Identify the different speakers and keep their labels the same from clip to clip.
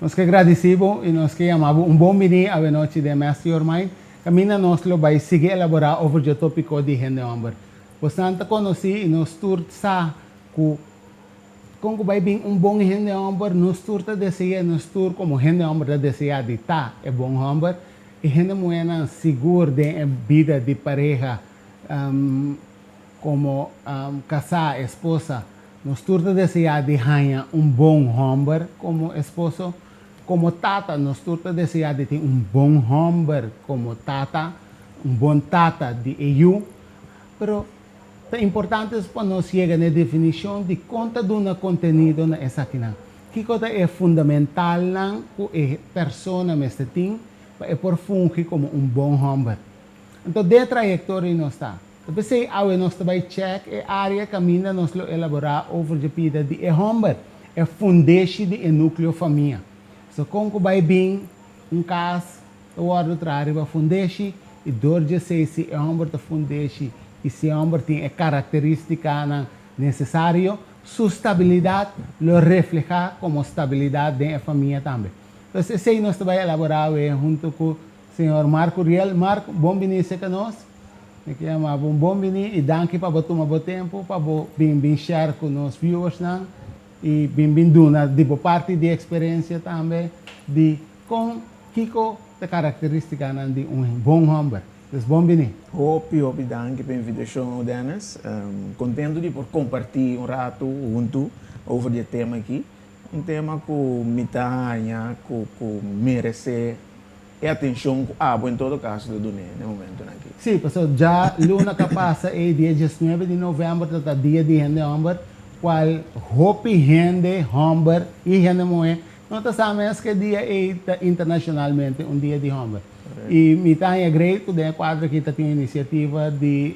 Speaker 1: Nós que agradecemos e nós que amamos bom menino a noite de Mastermind. Camina nós lo vai seguir elaborar over o tópico de renda amber. Portanto, conheci e nós turta que como vai bem bom renda amber, nós turta deseja nós tur como renda amber deseja de tá é bom amber e renda moeda seguro de vida de pareja como casar esposa. Nós turta deseja de ganhar bom amber como esposo. Como tata, nós turta deseja de ter bom amber como tata, bom tata de EU, pero é importante para nós chegar na definição de conta do conteúdo na essa aqui. Que coisa é fundamental não que a pessoa mestre tem para por fungir como bom amber. Então, de trajetória nós está. Depois se nós vai check a área caminha nós lo elaborar over a vida de amber, é fundação de núcleo família. So, kung vai bem caso, o outro traz a fundação e dorje se é homem da fundação e se é homem tem a característica necessária, sua estabilidade lo refleja como estabilidade da família também. Então, esse nós vai elaborar junto com o senhor Marco Riel. Marco, bom venir a nós. Que é bom venir e danke para tomar o tempo para bem share com os viewers e bem-vindo de parte de experiência também de com Kiko a característica de bom homem. Então, bom venir.
Speaker 2: Hope, danke pela invitação, Dennis. Contento de por compartilhar rato junto over o tema aqui. Tema que me tanha, que merece e atenção em todo caso do Duné, no momento aqui.
Speaker 1: Sim, pessoal, já luna que passa é dia 19 de novembro, até dia de novembro, qual hope rende homem e rende moeda. Nós sabemos que dia é internacionalmente dia de homem. E me tenho great que o quadro aqui tem a iniciativa de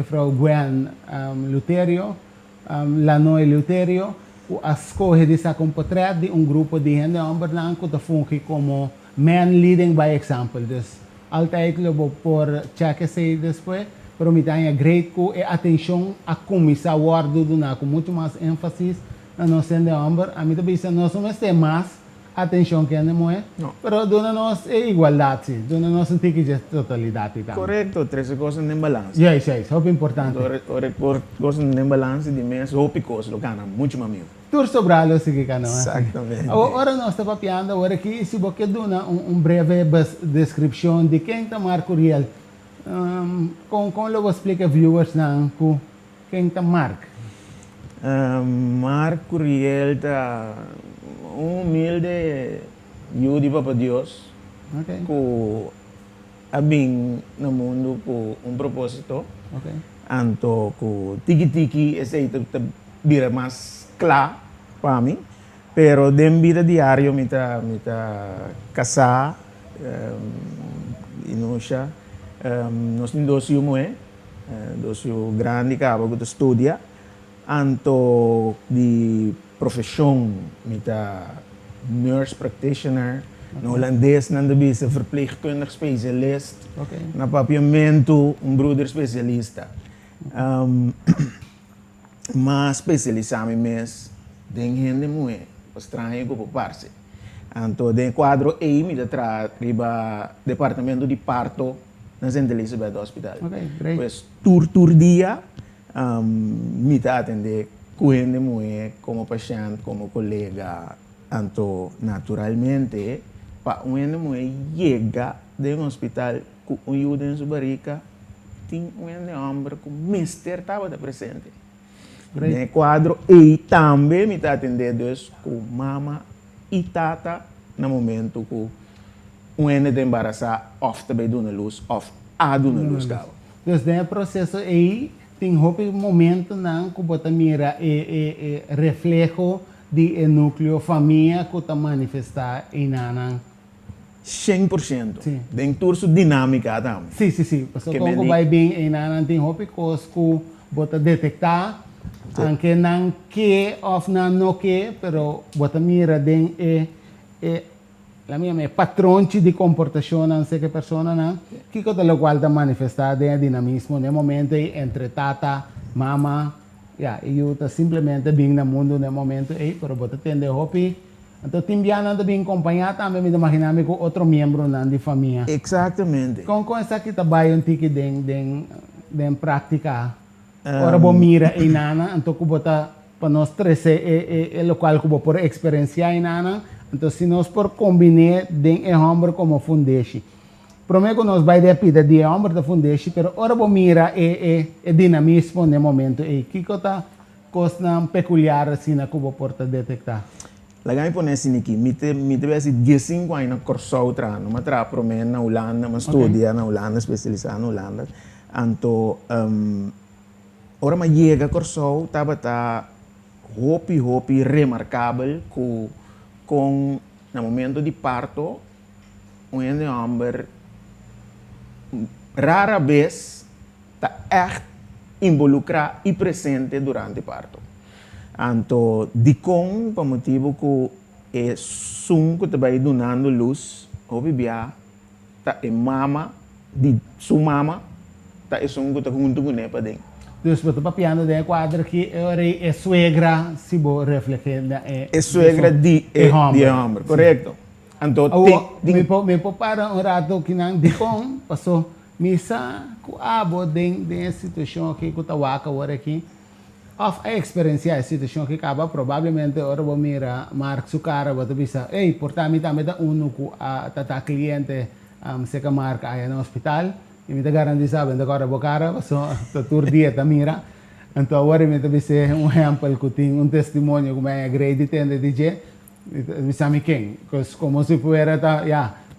Speaker 1: Frau Gwen Luterio, Lanoy Luterio, que escolhe de se comportar de grupo de rende homem que está funcionando como man leading by example. Dus altijd lo por check se depois. Pero me tenha great que a atenção a começar a guardar com muito mais ênfase na nossa homem. A mim também nós somos ter mais atenção que a mulher. Pero dona nós é igualdade, dona nós não tem que ter totalidade.
Speaker 2: Correto, três coisas em balance.
Speaker 1: Yes, é importante.
Speaker 2: Por coisas em balance de mês, hope coisas lo cana muito mais meu.
Speaker 1: Tur sobralo sige ka no.
Speaker 2: Exatamente.
Speaker 1: Agora nós está papiando agora aqui se você dona breve descrição de quem está Marco Riel. Como eu vou explicar viewers na quem está Marco?
Speaker 2: Marco Riel está humilde judi para Deus.
Speaker 1: Okay.
Speaker 2: Que abing no mundo com propósito.
Speaker 1: Okay.
Speaker 2: Anto que tiki esse aí vira mais claro para mim. Pero dem vida diário me tá casar inosha nós temos dois grande que estudia anto de profissão me tá nurse practitioner no holandês nanda bisa verpleegkundig specialist na papiamento broeder specialista mas especializado mes den gente moe estranho por parte anto den quadro e me tra riba departamento de parto na St. Elizabeth Hospital.
Speaker 1: Okay, great.
Speaker 2: Pues tur dia me tá atender com gente moe como paciente, como colega, anto naturalmente pa gente moe chega de hospital com ajuda em sua barriga tem gente homem com mister estava presente. No quadro e também me está atendendo com mama e tata no momento que um ene de embaraçar of também dona luz of a dona luz cabo.
Speaker 1: Dus no processo aí tem um momento não que bota mira reflejo de núcleo família que está manifestar em nana
Speaker 2: 100%. Sim. Dentro sua dinâmica também.
Speaker 1: Sim. Porque como vai bem em nana tem coisas que bota detectar anche non che of no che però bota mira den la mia patronci di comportazione anche che persona no che cosa lo guarda manifestare del dinamismo nel momento entre tata mamma aiuta semplicemente bem no mundo nel momento però bota tende hopi Então, timbiana também acompanhar também, me imaginar com outro membro de família.
Speaker 2: Exatamente.
Speaker 1: Com essa aqui também um tique de prática. Ora, bom mira e nana, então que bota para nós três é local que por experiência e nana, então se nós por combinar de homem como fundeshi. Prometo que nós vai depender de homem da fundeshi, pero ora bom mira é dinamismo no momento e que coisa peculiar assim na que porta detectar.
Speaker 2: Lagai pone assim aqui, me teve assim 15 anos na corso outra, não me tra promena na Holanda, mas estudia na Holanda, especializado na Holanda, então ora me chega corso, tava hopi remarcável com no momento de parto, homem rara vez está echt involucrado e presente durante o parto. Então, por motivo que é som que está donando luz, o bebê está em mama, de sua mama, está em som que está junto com ele para dentro.
Speaker 1: Então, você está piano de quadro que é suegra, se vou refletir.
Speaker 2: É suegra de homem, correto? Então,
Speaker 1: me para rato que não de com, passou, misa, com abo de situação que eu estava aqui. Of a experiência a situação que acaba provavelmente ora vou mirar Mark su cara vou bisa ei portami também da que a tata cliente se que marca aí no hospital e me garantir sabe agora vou cara passou tour dia ta mira então agora me bisa exemplo que tem testemunho como é grade tende DJ bisa me quem como se fuera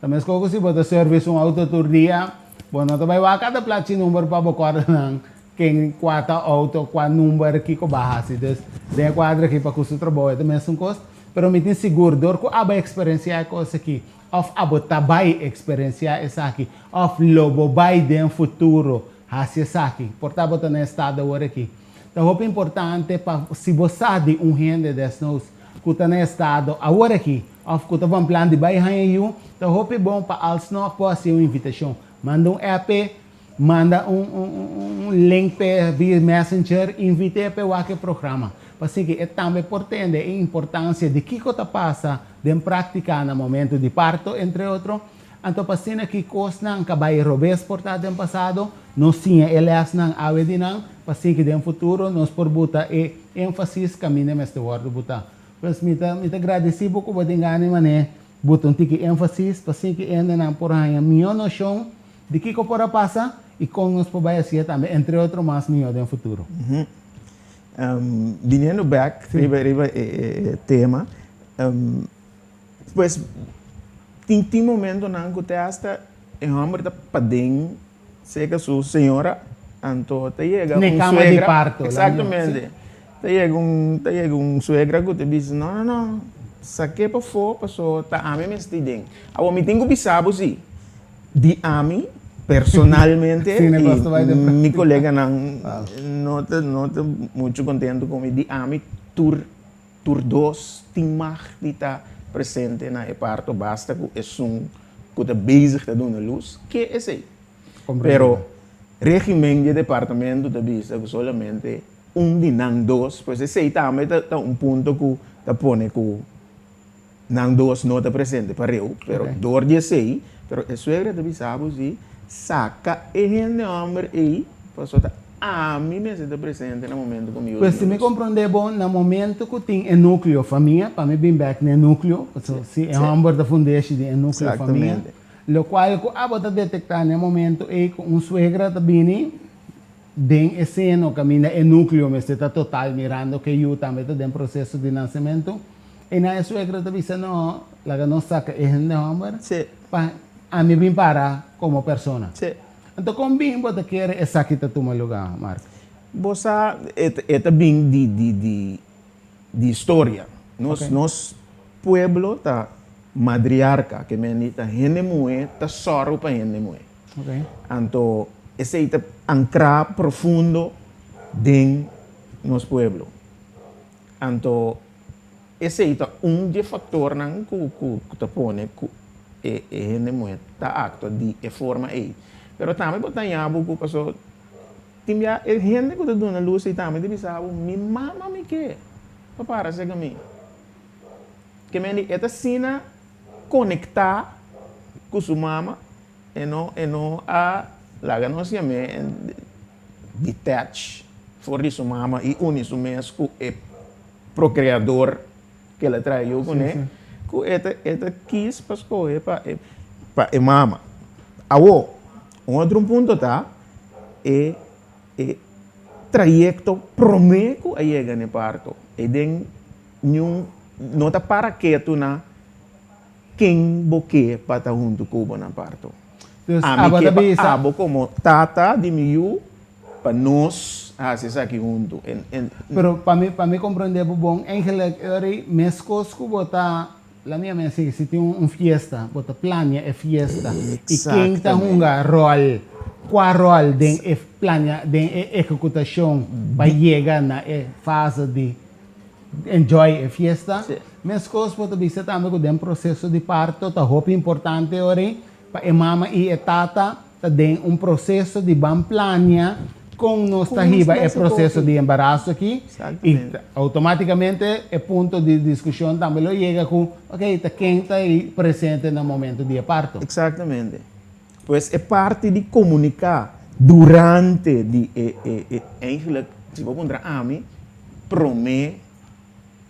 Speaker 1: também como se bota serviço auto tour dia bueno também vai cada plato número para bocar não quem quatro auto quatro número que com base dus de quadra que para custo trabalho também são coisas pero me tem seguro dor com a experiência coisa aqui of abo tabai experiência essa aqui of lobo vai de futuro hacia essa aqui portava tá no estado agora aqui então é importante para se você de rende desses que tá no estado agora aqui of que tá um plano de vai aí então é bom para als não pode ser uma invitação manda app manda link via Messenger, invite para o programa. Assim que é também importante a importância de que coisa passa de praticar no momento de parto, entre outros. Então, assim que coisas não acabam robes portado no passado, nós tinha elas não avedinan, assim que no futuro nós por botar ênfase caminho neste word botar. Mas me agradeci pouco por engane mané, botar tique ênfase, assim que ainda não por aí minha noção de que coisa passa e com nos pobaia também, entre outros mais melhor no futuro.
Speaker 2: Vindo back, riba tema, pois tem momento não que hasta em homem da padem, seja sua senhora, então te chega
Speaker 1: suegra, de parto,
Speaker 2: exatamente, te chega suegra que te diz não, saque para fora, passou tá a mim estudem, agora me tenho que saber se de a mim personalmente, mi colega não está muito contente com ele. A mim, tur 2, tem mais de estar presente na parto, basta que é que está bezig te doen luz, que é isso. Pero, regimento de departamento da vista que solamente de não dois, pois esse aí também está ponto que está pone que não dois não está presente para eu, pero dor de sei, pero a suegra da vista sabe saca e gente homem aí passou a mim mesmo está presente no momento comigo.
Speaker 1: Pois se me compreender bom no momento que tem núcleo família para me bem back no núcleo, se é homem da fundação de núcleo família, lo qual que a bota detectar no momento é com suegra também den escena caminha é núcleo mas está total mirando que eu também está em processo de nascimento e na suegra também não lá não saca é gente homem a mim bem para como pessoa. Então, como bem você quer essa aqui tá tomar lugar, Marco?
Speaker 2: Você é bem de história. Nos pueblo tá matriarca que me tá gente moe tá sorro para gente moe. Então, esse é ancrar profundo dentro nos pueblo. Então, esse é de fator não que tá pone e gente moe tá acto de forma aí. Pero também botar em abo que passou tinha gente que tá dando luz e também deve saber mi mama me que para ser comigo. que me esta sina conectar com sua mama e não a laga não se me detach for sua mama e une sua mes com o procriador que ela traiu com ele com esta quis para escolher para mama awo outro ponto tá é trajecto promeco a chega no parto e den não tá para quieto na quem boque para estar junto com o na parto abo como tata de miu para nós se aqui junto
Speaker 1: pero para mim compreender bom eigenlijk mescos que botar la minha mãe se tem fiesta bota plania é fiesta e quem está rol qual rol den plania den executação para chegar na fase de enjoy a fiesta mescos bota bisa também com den processo de parto tá roupa importante ori para mama e tata tá den processo de bam plania com nossa riba é processo de embaraço aqui e automaticamente é ponto de discussão também lo chega com quem está aí presente no momento de parto.
Speaker 2: Exatamente. Pois é parte de comunicar durante de eigenlijk se vou contra a mim promete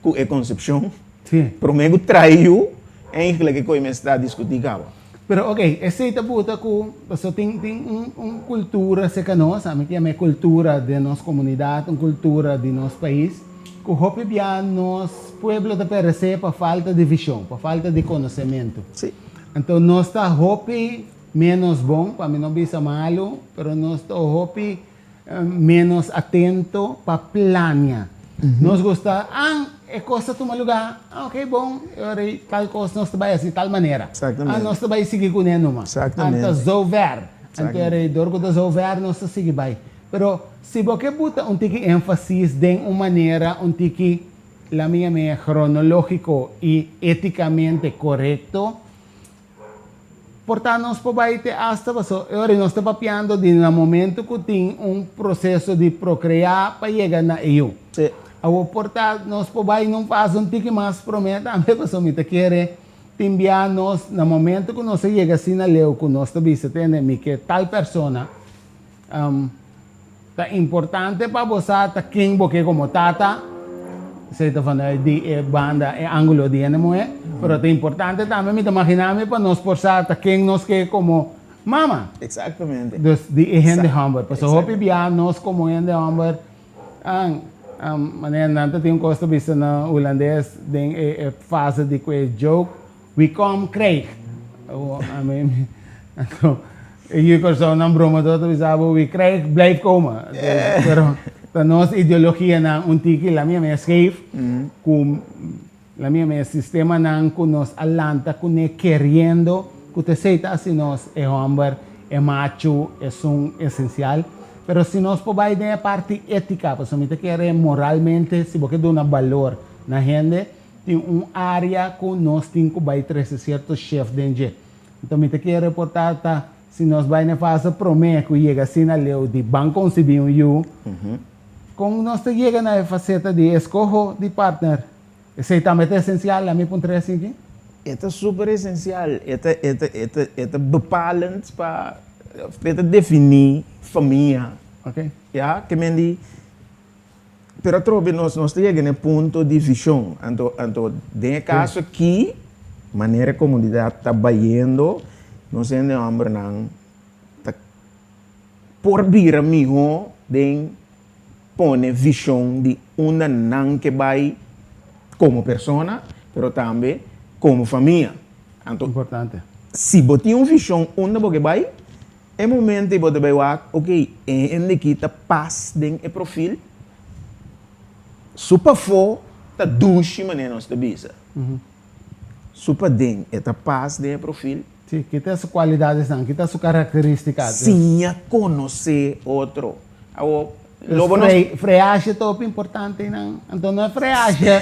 Speaker 2: com a concepção promete traiu eigenlijk que me está discutindo.
Speaker 1: Pero essa puta que você tem uma cultura se nós, sabe que é cultura de nossa comunidade, uma cultura de nosso país, que hope bem nos pueblo de perecer para falta de visão, para falta de conhecimento.
Speaker 2: Sim.
Speaker 1: Então nós está hope menos bom, para mim não bisa malo, pero nós está hope menos atento para planear. Nós gosta é coisa tomar lugar, bom, tal coisa nós trabalhamos de tal maneira.
Speaker 2: Exatamente.
Speaker 1: Nós trabalhamos seguir com ele numa.
Speaker 2: Exatamente.
Speaker 1: Então, zover. Então, dorgo da zover, nós seguir bem. Pero, se você botar ênfase de uma maneira, la minha cronológico e eticamente correto, portanto, nós podemos ter hasta agora nós estamos papiando de no momento que tem processo de procriar para chegar na EU.
Speaker 2: Sim.
Speaker 1: Portanto, nós podemos não fazer mais promessa, a pessoa me quer enviar nós no momento que nós chega assim na lei, que nós estamos tendo que tal pessoa é importante para você, quem você como tata, se está falando de banda, é ângulo de animo, mas é importante também me imaginar para nós passar quem nós quer como mama.
Speaker 2: Exatamente.
Speaker 1: Dus die gente hamburger. Pues hopi bia nós como gente hamburger maneira nanta tem costa bisa na holandês den fase de que joke we come Craig. I mean então eu que sou não broma todo bisabo we Craig blijf komen. Pero a nossa ideologia na tiki la minha me schreef com la minha me sistema nan com nos alanta com ne querendo que te aceita assim nós é hamburger é macho é um essencial. Pero se nós podemos ter a parte ética, porque quer moralmente, se você dá valor na gente, tem área que nós temos que trazer certo chefe de então, me quer reportar, se nós vamos fazer promessa que chega assim na lei de banco concebir com nós chega na faceta de escolha de partner, isso é também essencial, a minha ponto assim
Speaker 2: é super essencial, é bepalend para definir família.
Speaker 1: Ok.
Speaker 2: Ja, que me di. Pero trobe nós chegamos no ponto de visão. Então, de caso aqui, maneira a comunidade está trabalhando, nós temos hambre não, por vir amigo, de pôr visão de uma não que vai como pessoa, pero também como família. Então,
Speaker 1: importante.
Speaker 2: Se você tem uma visão onde você vai é momento de você ver, aqui está paz dentro do perfil. Super for, está duche maneira nós bisa. Super dentro, está paz dentro do perfil.
Speaker 1: Sim, que tem suas qualidades, que tem suas características.
Speaker 2: Sim, a conhecer outro.
Speaker 1: Freagem é top importante, não? Então não é freagem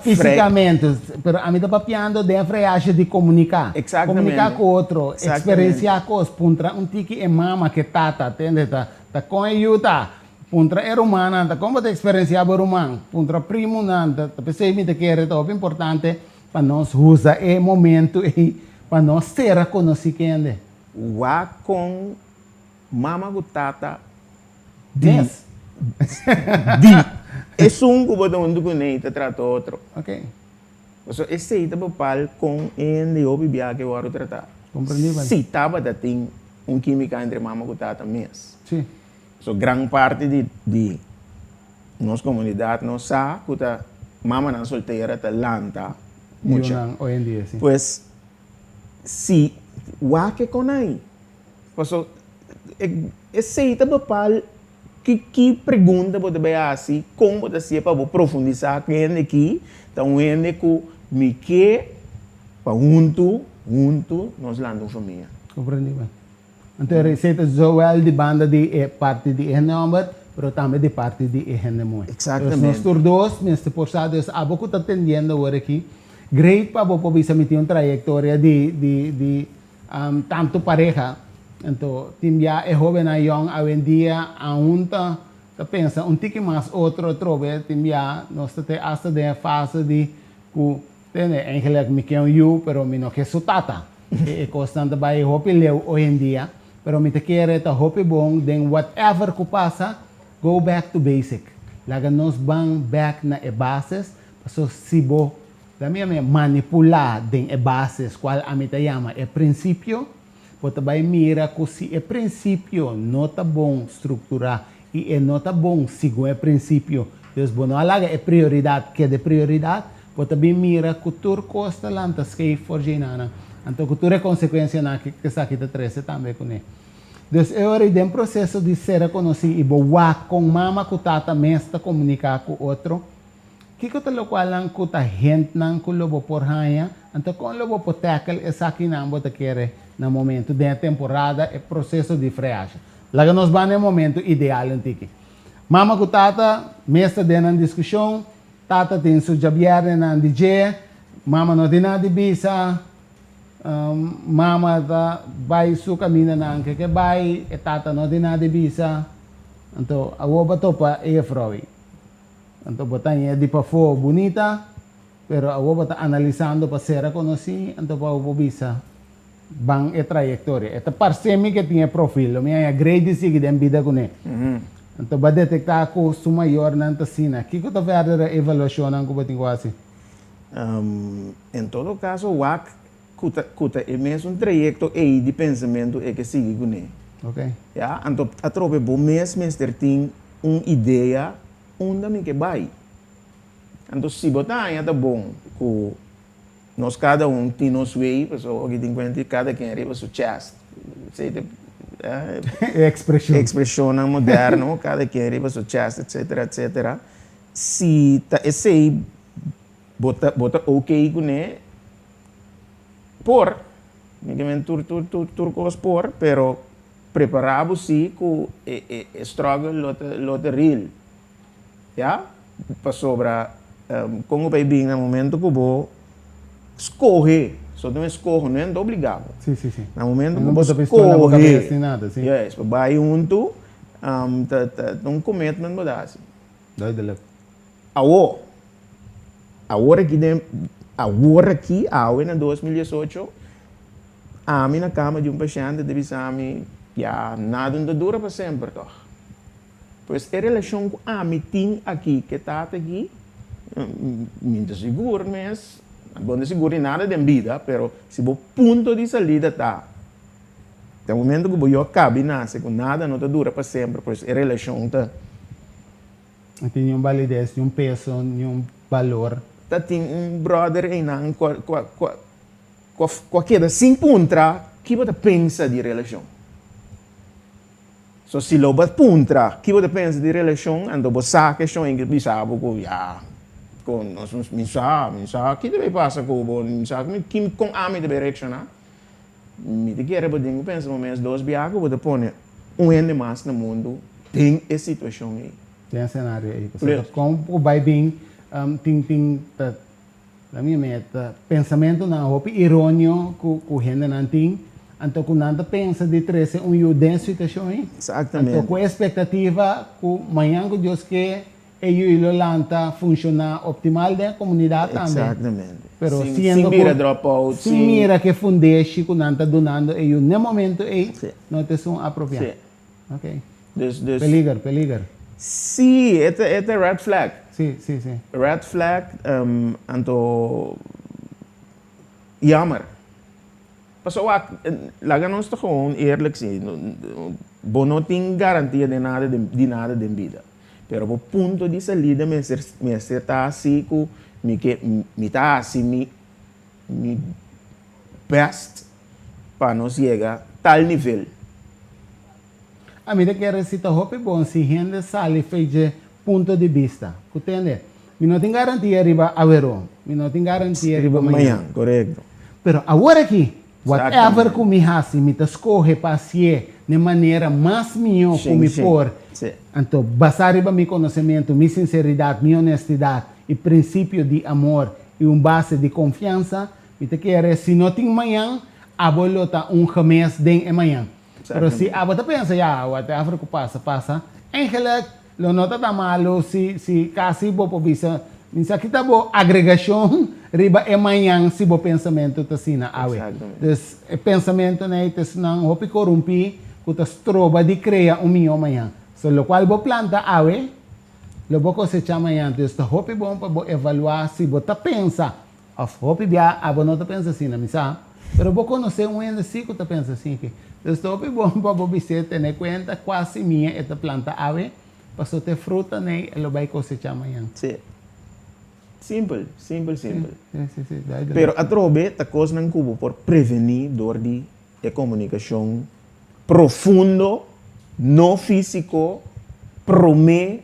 Speaker 1: fisicamente, mas a mim está papiando de freagem de comunicar.
Speaker 2: Exatamente.
Speaker 1: Comunicar com o outro, experienciar coisas, puntra tiki é mama que tata, entende? Tá com a yuta, puntra é humana, tá como te experienciar por humano, puntra primo não, tá pensei me te quer top importante. para nós usar o momento e para nós ser conhecidos.
Speaker 2: Wa com mama gutata
Speaker 1: Yes.
Speaker 2: di é um que botou um documento trata outro.
Speaker 1: Ok.
Speaker 2: So esse aí tá papal com ele o bibia que eu vou tratar.
Speaker 1: Compreendível?
Speaker 2: Se tava da tem química entre mama gutata mesmo.
Speaker 1: Sim.
Speaker 2: So grande parte de nossa comunidade não sabe que a mama não solteira tá lanta muito.
Speaker 1: Hoje em dia, sim.
Speaker 2: Pues si wa que com aí. So esse aí tá papal que pergunta pode bem assim, como pode ser para profundizar quem é aqui, então ele que me quer para junto nós landamos família.
Speaker 1: Compreendível. Então, a receita Joel de banda de parte de número, mas também de parte de muito.
Speaker 2: Exatamente.
Speaker 1: Nós todos, neste porçado, a pouco está atendendo agora aqui. Great para você bisa meter uma trajetória de tanto pareja. Então, já é jovem a young, hoje em dia, aún está pensa um tique mais outro trove, já nós estamos hasta de fase de que tem eigenlijk me quer eu, pero me não quer sutata. É constante vai hope leu hoje em dia, pero me te quer eta hope bom, then whatever que passa, go back to basic. Laga nós vamos back na bases, so se bo da minha manipular den bases, qual a meta chama é princípio. Você vai mirar que se é princípio não está bom estruturar e não está bom seguir o princípio, então não alaga é prioridade, que é de prioridade, você vai mirar que tudo custa lá, então que forjinana, então que tudo é consequência na que está aqui de três também com ele. Então eu hora de processo de ser conhecido e boa com mama que tata mestra comunicar com outro, que te lo qual lang que ta gente não que lobo por hanya, então com lobo por tackle essa aqui não você quer no momento da temporada é processo de freagem. Lá nós vamos no momento ideal antigo. Mama com tata, mestra de na discussão, tata tem sua jabiera na DJ, mama não tem nada de bisa, mama tá vai su caminho na que vai, e tata não tem nada de bisa, então a oba topa é froi. Então botanya de para for bonita, pero a oba tá analisando para ser conhecido, então para o bisa. Bang e trajetória. Esta parsemi que tinha perfil, o minha grade sigue de vida com ele. Então, para detectar que o seu maior na antasina, o que você vai fazer a avaliação que você tem quase?
Speaker 2: Em todo caso, o WAC é mesmo um trajeto de pensamento que sigue com ele.
Speaker 1: Ok.
Speaker 2: Ja, então, a tropa é bom mesmo, tem uma ideia onde que vai. Então, se botar é bom, nós cada tem nosso way, pessoal que tem conta cada quem arriba seu chest, sei expressão moderna, cada quem arriba seu chest, etc. Se tá esse aí bota ok com ele, por, ninguém turcos por, pero preparamos se com struggle lote real, já, para sobra como vai bem no momento que vou escorrer, só não escorro, não é obrigado.
Speaker 1: Sim.
Speaker 2: No momento
Speaker 1: não
Speaker 2: que
Speaker 1: você
Speaker 2: escorrer,
Speaker 1: sem nada, sim.
Speaker 2: Yes, vai junto, um commitment mudar assim.
Speaker 1: Doido.
Speaker 2: Agora aqui, em 2018, a mim na cama de paciente deve ser já nada não dura para sempre, toch? Pois a relação com a mim tem aqui, que está aqui, muito seguro mesmo. Não seguro em nada de vida, pero se o ponto de saída está, no momento que eu acabo nasce com nada não dura para sempre, pois a relação está.
Speaker 1: Tem nenhuma validez, nenhum peso, nenhum valor.
Speaker 2: Tem brother em não qualquer sem puntra, que você pensa de relação? So se lo puntra, que você pensa de relação, então você sabe que é que bisabo que já com nós mensa que deve passar com o mensa que com a mim deve reaccionar me te quer para dingo pensa momentos dois biaco você põe ende mais no mundo tem essa situação aí
Speaker 1: tem cenário aí como vai bem tem a minha meta pensamento na roupa irônico que o gente não tem então quando nada pensa de três eu dessa situação aí
Speaker 2: exatamente
Speaker 1: então com a expectativa que amanhã que Deus quer ellos lo lanta funciona optimal de comunidad también.
Speaker 2: Exactamente.
Speaker 1: Pero
Speaker 2: sin mira dropout,
Speaker 1: sin mira que fundeshi que nanta donando ellos no momento
Speaker 2: Sí.
Speaker 1: no te son apropiado.
Speaker 2: Sí.
Speaker 1: Okay.
Speaker 2: Dus
Speaker 1: Peligro.
Speaker 2: sí, este red flag.
Speaker 1: Sí.
Speaker 2: Red flag, anto jammer. Pas ook, laten ons toch gewoon eerlijk zijn. Bono tem garantia de nada de vida. Pero po punto di salida me está así que me tá así mi best para nos llegar tal nivel.
Speaker 1: A mim que recita hope bom se gente sale feije ponto de vista. Entende? Mi não tem garantia riba avero. Mi não tem garantia riba amanhã.
Speaker 2: Correto.
Speaker 1: Pero agora aqui, whatever que me hace, me te escorre passear de maneira mais melhor que me por. Então, basar riba mi conhecimento, mi sinceridade, mi honestidade e princípio de amor e base de confiança, me te quer se não tem amanhã, a bolota mês de amanhã. Pero si abota pensa ya, whatever que passa, eigenlijk lo nota tá malo se kasi bo po bisa minsa kita bo agregação riba amanhã se bo pensamento tá sina awe. Dus pensamento né tes nang hopi corrompi kutas troba de crea minho amanhã. So lo qual bo planta awe, lo bo cosecha amanhã. Dus tá hopi bom para bo evaluar se bo tá pensa of hopi bia abo nota pensa sina misa. Pero bo conhecer ainda si que tá pensa assim que estou bom para você ter conta quase minha esta planta ave, para ter fruta né, ela vai cosechar amanhã.
Speaker 2: Sim. Simple.
Speaker 1: Sim.
Speaker 2: Pero a trobe ta coisa não cubo por prevenir dor de comunicação profundo, não físico, prome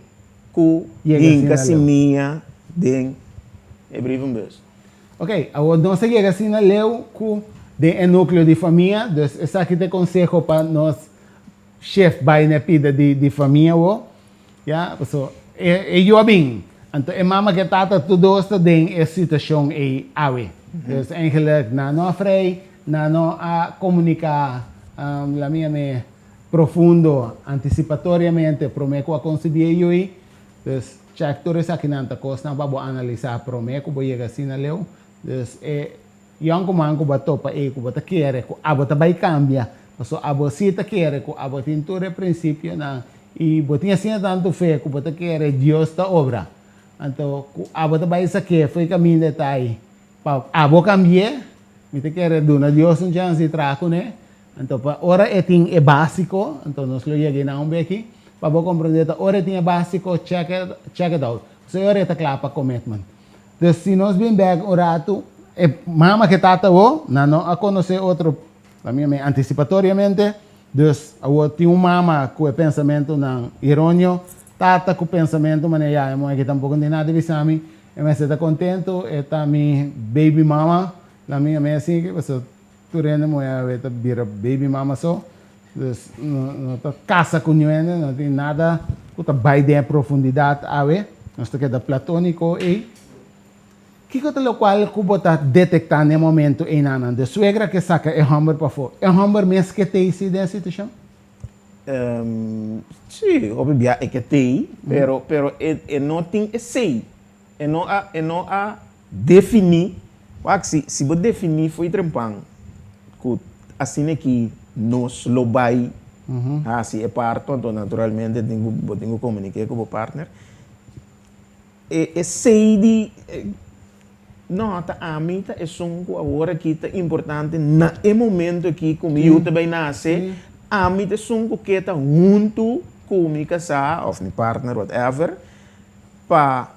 Speaker 2: ku inca simia den ebriven bus.
Speaker 1: Ok, agora não se chega assim na leu ku de núcleo de família, dus essa aqui te consejo para nós chef vai na pida de família o, ja, so eu bem, então é mama que tata tudo isso tem a situação é awe, dus eigenlijk na não frei, na não a comunicar, la minha me profundo, antecipatoriamente, prometo a conseguir eu aí, dus check tudo isso aqui na costa, na babo analisar prometo, vou chegar assim na leu, dus yang kumang ko ba to pa ko ba ta kere ko abo ta bay cambia so abo si ta kere ko abo tinture prinsipyo na i botinha assim tanto fe ko ba ta kere Dios ta obra anto ko abo ta bay sa ke foi caminho de tai pa abo cambie mi ta kere do na Dios un chance si traco né anto pa ora eting é básico anto nos lo llegue na um aqui pa bo compreender ta ora eting é básico check it out so ora ta clapa commitment dus si nos bem back orato mama que tata o, não a conhecer outro, também antecipatoriamente, dus eu tinha mama com o pensamento não irônico, tata com o pensamento maneira, eu que tampouco tem nada de visami, mas está contento, está minha baby mama, la minha mãe assim que você tu rende moia, está vira baby mama só, dus não tá casa com ninguém, não tem nada, tu vai de profundidade, ave, nós está que da platônico e que lo qual kubo ta detectar no momento em anan de suegra que saca é hammer para fora é hammer mes que tem esse da situação
Speaker 2: sim obviamente é que tem pero não tem sei não a definir se você definir foi trampang que assim é que nos lo vai assim é parte então naturalmente tenho comunicar com o partner é sei de não, tá a mim tá é sonco agora que tá importante na momento que comigo também nasce a mim tá sonco que tá junto com mi casar ou mi partner whatever para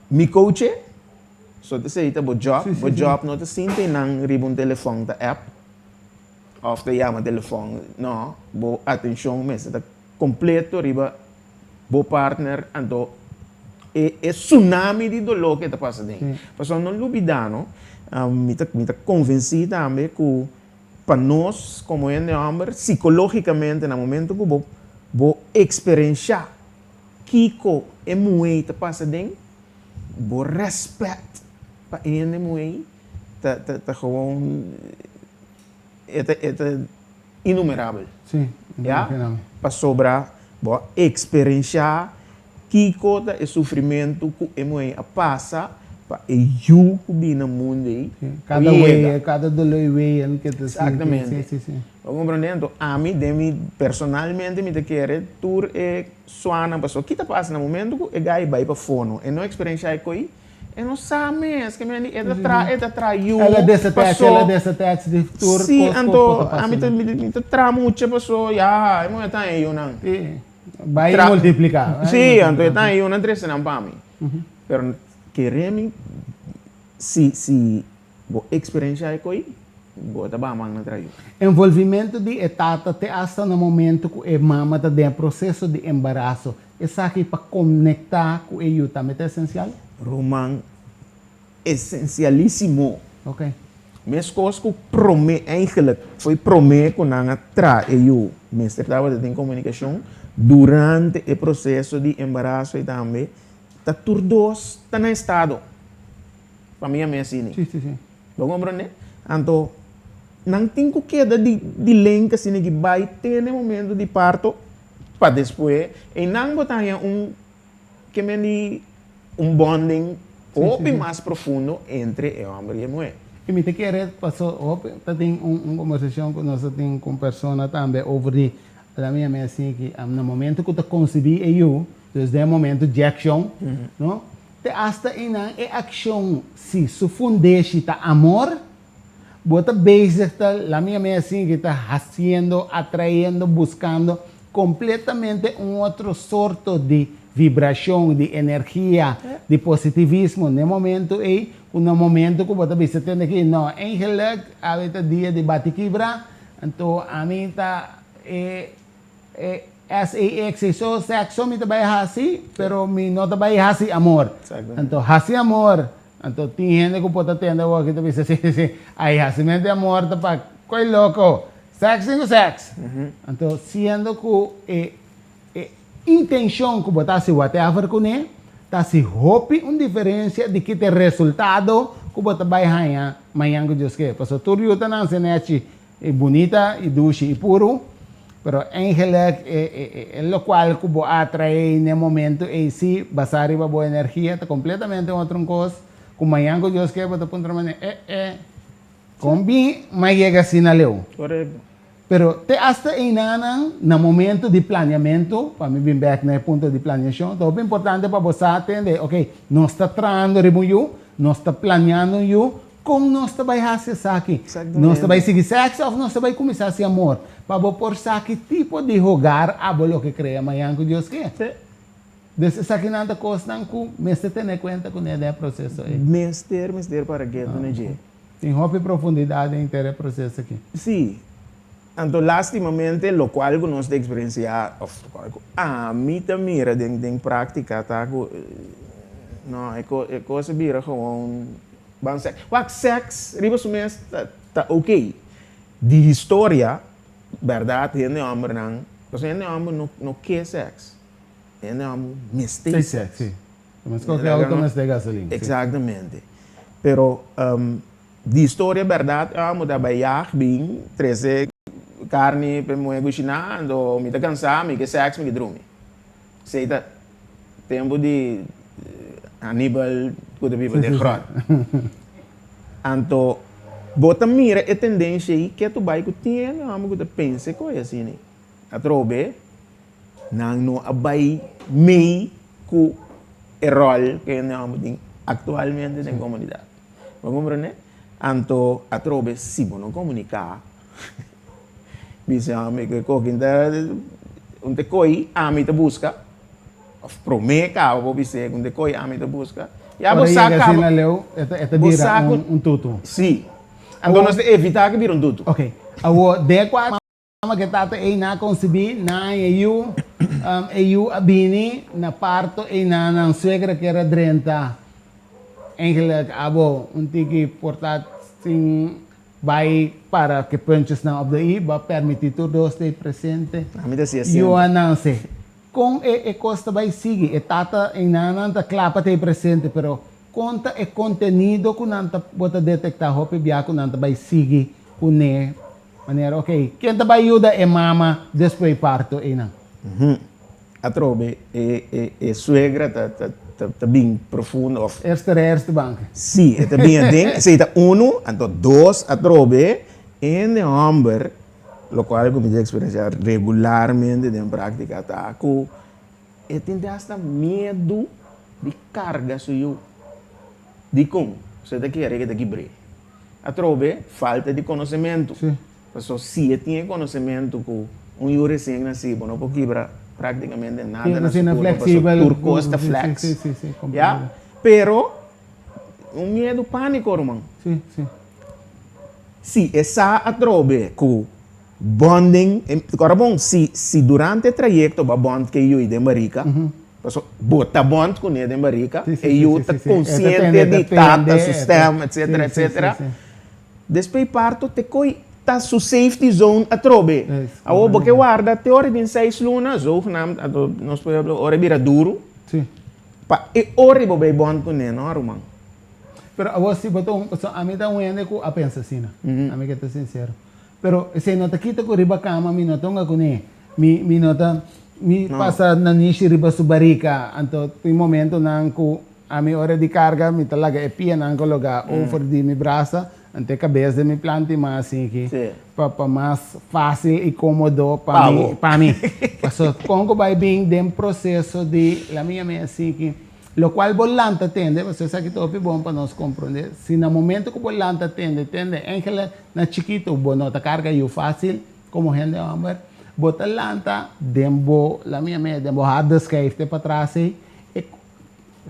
Speaker 2: mi coach so te sei tá bo job não tá sim tem nang ribon telefone tá app ou te chama telefone não bo atenção mas tá completo riba bo partner ando é tsunami de dolor que está passando. Mas não olvidando, me está convencido também que para nós, como é homem, psicologicamente, no momento que vou experienciar que é muito está passando, vou respeito para ele muito, tá gewoon é inumerável.
Speaker 1: Sim.
Speaker 2: Ja? Para sobrar, vou experienciar Kiko tá é sofrimento que é muito passa para eu que vi no mundo aí.
Speaker 1: Cada way, cada dolor que te
Speaker 2: Exatamente.
Speaker 1: Sim.
Speaker 2: Compreendendo? A mim, personalmente, me quer tour é suana pessoa. O que está passando no momento que é vai para fono. E não experiência é coi. E não sabe, é que me é da traiu.
Speaker 1: Ela dessa tete de tour.
Speaker 2: Sim, então a mim te tra muita pessoa. Já, não é tão eu não.
Speaker 1: Vai multiplicar.
Speaker 2: Sim, então é tão eu não interessa não para mim. Pero queremos se boa experiência é coi. Boa, tá bom, não traiu.
Speaker 1: Envolvimento de etapa até hasta no momento que a mama está em processo de embaraço. Isso aqui para conectar com ele também é essencial?
Speaker 2: Roman, essencialíssimo.
Speaker 1: Ok.
Speaker 2: Mas coisas que promete, eigenlijk, foi promete que não tra eu, mas tratava de comunicação durante o processo de embaraço e também, tá tur dois, tá no estado. Para mim é assim.
Speaker 1: Sim.
Speaker 2: Vamos compreender? Então, não tem que queda de link assim que vai ter no momento de parto para depois e não botar que me um bonding ou mais profundo entre o homem e a mulher.
Speaker 1: E me te quer passou, tem uma conversação que nós temos com pessoa também over a minha mãe assim que no momento que eu concebi eu, desde o momento de ação, não? Te hasta ina é ação se su fundeixe tá amor. Bota basic la minha mãe assim que está fazendo, atraindo, buscando completamente outro sorto de vibração, de energia, de positivismo. No momento no momento que você está tendo aqui, não, eigenlijk, a dia de bate-quebra, então a mim está excesso sexo, me vai assim, pero me não vai assim amor. Então, assim amor. Então, tem gente que pode atender o que tu diz assim, aí, assim, de amor, tá para coi louco, sexo. Então, sendo que intenção que você se whatever com ele, tá se hope uma diferença de que tem resultado que você vai ganhar, amanhã que Deus quer. Porque tudo isso não é bonita, e doce, e puro, pero eigenlijk, lo qual que você atrai no momento, se basar em boa energia, tá completamente outra coisa. Como amanhã que Deus quer, você pode maneira, combi, mas chega assim na leu.
Speaker 2: Correto.
Speaker 1: Pero te hasta inanan no momento de planeamento, para mim bem back no ponto de planeação, então é importante para você entender, ok, nós está trando remuyo, nós está planeando eu, como nós está vai fazer isso aqui. Nós está vai seguir sexo ou nós está vai começar a ser amor, para você por que tipo de jogar a bola que cria amanhã que Deus quer. Desse aqui nada costa que mestre ter conta com é processo aí.
Speaker 2: Mestre para que não é.
Speaker 1: Tem roupa e profundidade em ter processo aqui.
Speaker 2: Sim. Então, lastimamente, o qual que nós temos experienciar, a mim também era de prática, tá? Não, é coisa vira gewoon, bom sexo. O sexo, ribos mês, tá ok. De história, verdade, gente homem não, porque gente homem não quer sexo. Gente homem mistake sexo.
Speaker 1: Sim. Mas qualquer outro mas de gasolina.
Speaker 2: Exatamente. Pero, de história, verdade, amo da Bahia, bem, 13 carne para moer cozinhando, me tá cansado, me que sexo, me que dorme. Seita tempo de Aníbal, que eu vivo de grot. Então, bota mira a tendência aí que tu vai que tinha, amo que tu pensa que é assim, né? A trobe, não abai mei com o rol que nós temos atualmente na comunidade. Vamos compreender? Então, a trobe, se não comunicar, bisa me que coquinta um decoi a mim te busca promeka ou bisa um decoi a mim te busca e a você acaba
Speaker 1: vira um tutu
Speaker 2: sim então nós evitar que vira um tutu
Speaker 1: ok a de qua mama que tata ei na concebi na eu abini na parto ei na suegra que era 30 eigenlijk abo um tiki portat sim vai para que punches na of the e vai permitir todos estar presente. E o announce com costa vai seguir tata em nanta clapa ter presente, pero conta conteúdo que nanta bota detectar hope bia que nanta vai seguir com maneira ok. Quem tá vai ajuda é mama depois parto e não.
Speaker 2: atrobe suegra tá bem profundo.
Speaker 1: Eerste bank.
Speaker 2: Sim, é bem ding. Se tá uno, então dois atrobe em hamburger, lo qual eu comecei a experienciar regularmente em prática tá com e tem hasta medo de carga suyo. De como? Você tá querendo que tá quebre. Atrobe falta de conhecimento.
Speaker 1: Sim.
Speaker 2: Então, se eu tinha conhecimento com recém-nascido, não pode quebrar praticamente nada na
Speaker 1: Sim,
Speaker 2: sua
Speaker 1: flexível.
Speaker 2: turco está flex.
Speaker 1: Sim,
Speaker 2: Yeah? Pero, medo pânico, irmão.
Speaker 1: Sim.
Speaker 2: Se essa atrobe com bonding, agora bom, se durante o trajeto ba bond que eu de Marica, bota bond com ele de Marica, e eu tá consciente de tata, sistema, etc. Depois parto te coi tá su safety zone atrobe. Awo porque guarda teoria de 6 lunas, ou nós podemos ora vira duro.
Speaker 1: Sim.
Speaker 2: Pa e ora bo bond com ele, não, irmão.
Speaker 1: Pero a vos si botón, a mí está bueno que a pensa assim, a mí que estou sincero. Pero se nota quita ko riba kama mi notonga ko ni. Mi nota mi pasa na nishi riba subarica, anto tem momento nang ko a mi hora de carga mi talaga e pia nang ko loga over di mi braça, ante cabeça de mi plante mas assim que para mais fácil e cômodo para mim. Passo com ko vai bem dem processo de la minha me assim que lo cual volante tende, você sabe que todo é bom para nós compreender. Se no momento que o volante tende, Angela na chiquito, bono ta carga eu fácil, como gente amber, bota lanta, dembo, la minha meia, dembo hard schijf para trás e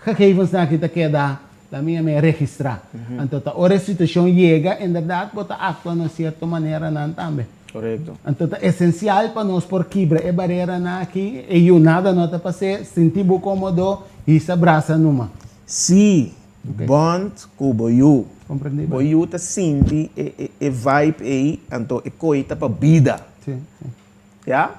Speaker 1: gegevens na kita queda, la minha meia registrar. Então, a situação chega, inderdaad, bota actua de certa maneira não também.
Speaker 2: Correto.
Speaker 1: Então, é essencial para nós por quebrar a barreira aqui e eu nada não te passei, sentir cômodo e se abraça numa.
Speaker 2: Sim, bond com boiú.
Speaker 1: Compreendi?
Speaker 2: Boiú tá sente e vibe aí, então é coisa para vida.
Speaker 1: Sim.
Speaker 2: Ja?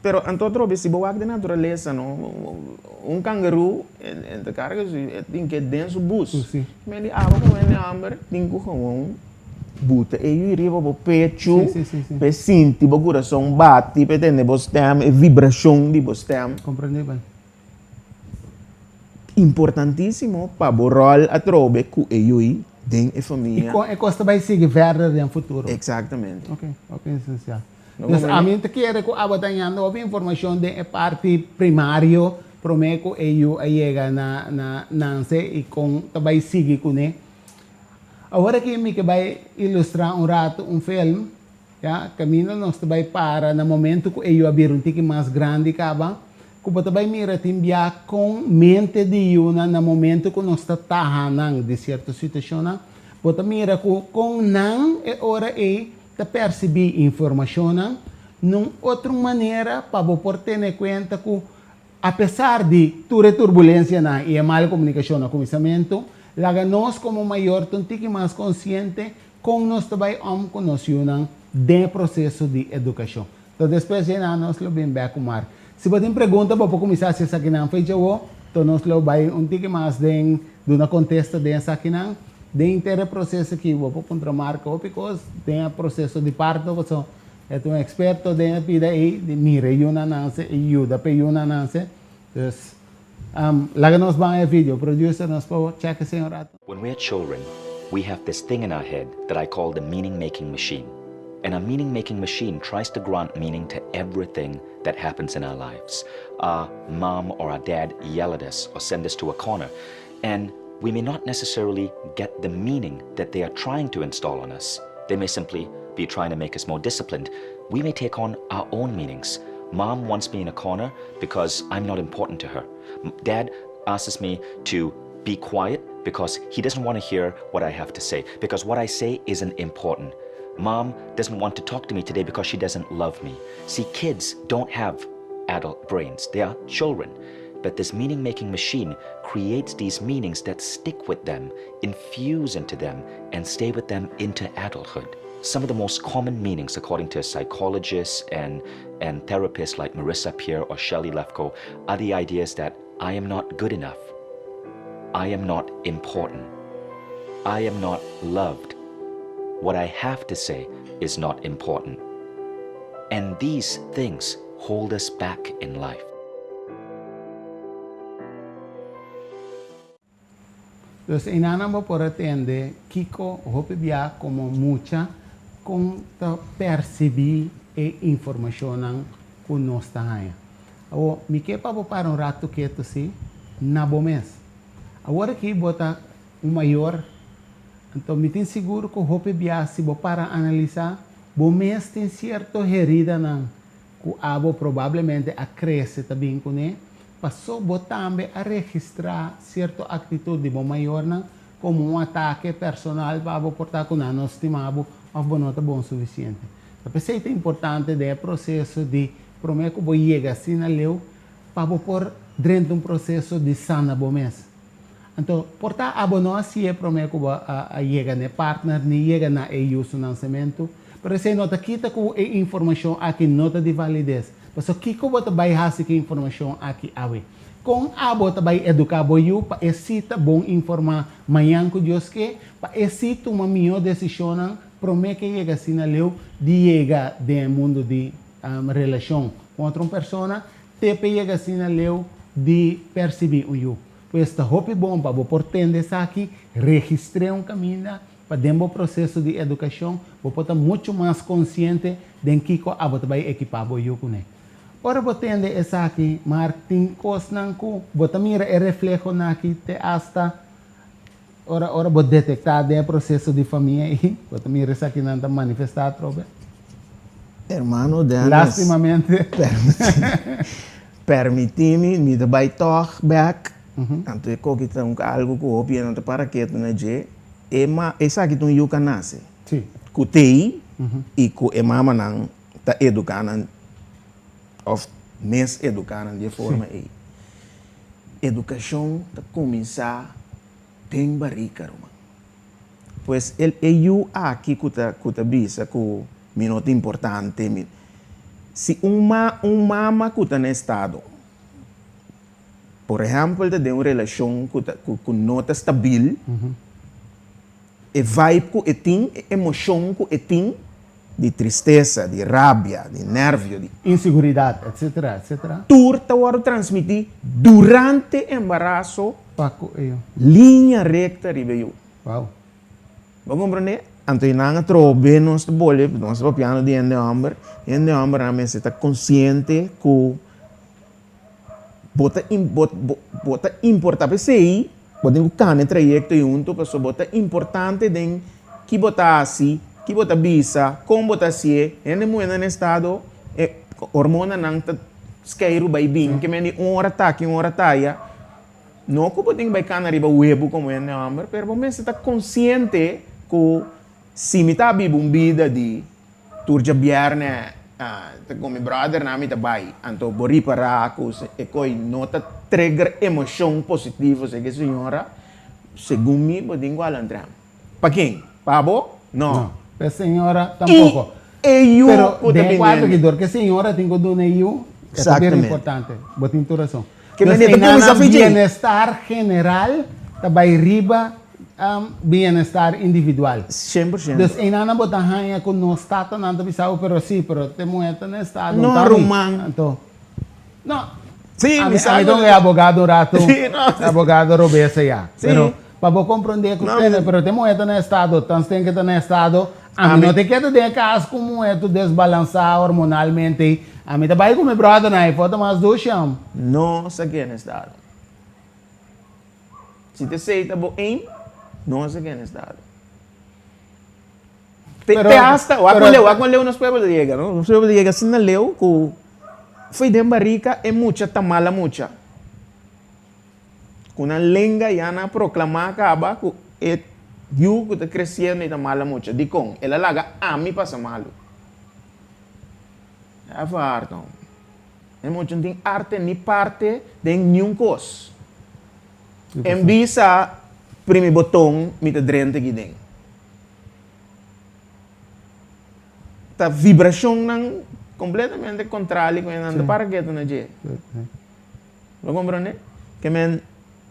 Speaker 2: Pero então trobe se boa de natureza, não kangaroo en carga tem que dentro bus.
Speaker 1: Sim.
Speaker 2: Mas ele água com ele amber, tem que gewoon buta e eu iria para o pecho, para sentir o coração bate, para ter o stem, a vibração do stem.
Speaker 1: Compreendi bem.
Speaker 2: Importantíssimo para o rol a trobe com eu dentro da família.
Speaker 1: E costa vai seguir verda no futuro.
Speaker 2: Exatamente.
Speaker 1: Ok, essencial. Então, a mim te quero que a batalhando a informação de parte primário, prometo que eu chega na Nancy e com vai seguir com ele. Agora que me vai ilustrar rato filme, já caminho nós vai para no momento que eu abrir tique mais grande caba, que você vai mirar timbia com mente de una no momento que nós está tahanang de certa situação, você mira com não é hora de perceber informação, numa outra maneira para você ter conta que apesar de toda turbulência e a mal comunicação no começamento, laga nós como maior tontique mais consciente com nós também com nós de processo de educação. Então depois nós lo bem back mar. Se você tem pergunta para começar se aqui não fez então nós lo vai tique mais de uma contexto de aqui não de inteiro processo que vou contra marca porque tem processo de parto você é um experto de vida aí de mira e uma nance e ajuda para uma nance. Então Laganos bang video, producer nos po, check kasi yung rato.
Speaker 3: When we're children, we have this thing in our head that I call the meaning-making machine. And a meaning-making machine tries to grant meaning to everything that happens in our lives. Our mom or our dad yell at us or send us to a corner. And we may not necessarily get the meaning that they are trying to install on us. They may simply be trying to make us more disciplined. We may take on our own meanings. Mom wants me in a corner because I'm not important to her. Dad asks me to be quiet because he doesn't want to hear what I have to say, because what I say isn't important. Mom doesn't want to talk to me today because she doesn't love me. See, kids don't have adult brains. They are children. But this meaning-making machine creates these meanings that stick with them, infuse into them, and stay with them into adulthood. Some of the most common meanings, according to psychologists and therapists like Marissa Peer or Shelley Lefkoe, are the ideas that I am not good enough. I am not important. I am not loved. What I have to say is not important. And these things hold us back in life.
Speaker 1: Entonces, inanamo por atender, Kiko, hopibia como mucha, com perceber e informação que nós temos. Agora, me quer para rato quieto assim, na bom mês. Agora que bota maior, então me tem seguro que o hopibia se para analisar, bom mês tem certa herida não, que abo provavelmente a cresce também com ele. Passou também a registrar certa atitude bom maior não, como ataque personal para portar com nós estimamos ou não está bom o suficiente. Então, é importante o processo de prometer que você chega assim na leu para pôr dentro de processo de sana bom mês. Então, portar a não assim é prometer que você chega na partner, nem chega na EU financiamento, mas se nota quita com a informação aqui nota de validez. Mas o que você vai fazer com a informação aqui awe? Com a você vai educar você para esse bom informar amanhã que Deus quer, para esse tomar melhor decisão, promete que chega assim na leu de chegar do mundo de relação com outra pessoa, te chega assim na leu de perceber o eu. Pois está hope bom para você portender isso aqui, registrar caminho para dentro do processo de educação, você estar muito mais consciente de que você vai equipar você com ele. Ora, você entende isso aqui, mas tem coisas que você mira e reflexo aqui, hasta ora você detectar o processo de família e você mira isso aqui não manifestar, Robert?
Speaker 2: Hermano,
Speaker 1: lastimamente.
Speaker 2: Permite-me, me vai talk back. Então, eu que tem algo que eu opino para que tu não je, essa aqui tu yuka nasce.
Speaker 1: Sim.
Speaker 2: Que tei e que mama não tá educando, of mes educando de forma aí. Educação tá começar tem barrica, Roma. Pois eu aqui que tá bisa que minuto importante. Se mama que tá no estado, por exemplo, tem uma relação que não está estável, e vibe que tem, emoção que tem, de tristeza, de rabia, de nervio, de
Speaker 1: inseguridade, etc.
Speaker 2: tudo está transmitir durante o embaraço,
Speaker 1: Paco,
Speaker 2: linha recta ribeiro.
Speaker 1: Wow.
Speaker 2: Vamos compreender? Então, não trobe nosso bolho, nosso piano de ende homem a mim está consciente que bota importa para sei, bota um cane trajecto junto, pessoa bota importante de que bota assim, que bota bisa, como bota assim, ende muito no estado, hormona não tá esqueiro vai bem, que me hora taia, não que bota vai cane riba webo como ende homem, pero você está consciente que se me tá bebendo vida de turja biarne com meu brother na minha bai, então bori para que coi nota trigger emoção positiva se que senhora, segundo mim, pode igual entrar. Para quem? Pabo? Não.
Speaker 1: Para senhora tampouco.
Speaker 2: E eu
Speaker 1: pero de quatro que a senhora tem que dar eu, é bem importante. Boa interação.
Speaker 2: Que me neta começa a fingir.
Speaker 1: Bem-estar general, também riba bem-estar individual.
Speaker 2: 100%.
Speaker 1: Dus inana bota hanya kun no stata nanta bisao pero sí, pero te mueta na estado.
Speaker 2: No rumang.
Speaker 1: No.
Speaker 2: Sí,
Speaker 1: a mí es abogado rato.
Speaker 2: Sí, no.
Speaker 1: Abogado robesa ya.
Speaker 2: Sí.
Speaker 1: Pero para vos comprender que usted, pero te mueta na estado, tan tem que estar na estado. A mí no te queda de caso como é tu desbalançar hormonalmente. A mí te vai com meu brother na foto mais do chão.
Speaker 2: Não se quer estado. Se te sei tá bom, não se quer estado. Te hasta, o acolheu nos pueblos de Liega, não? Nos pueblos de Liega, se não leu, que foi de barrica e mucha tamala mucha. Com a lenga já na proclamar acaba que é eu que está crescendo e tamala mucha. De com, ela laga a mim passa malo. É farto. É muito tem arte nem parte de nenhum coisa. Em visa primeiro botão me te drente aqui dentro. A vibração não completamente contrária com a para que tu não é. Não compreende? Que men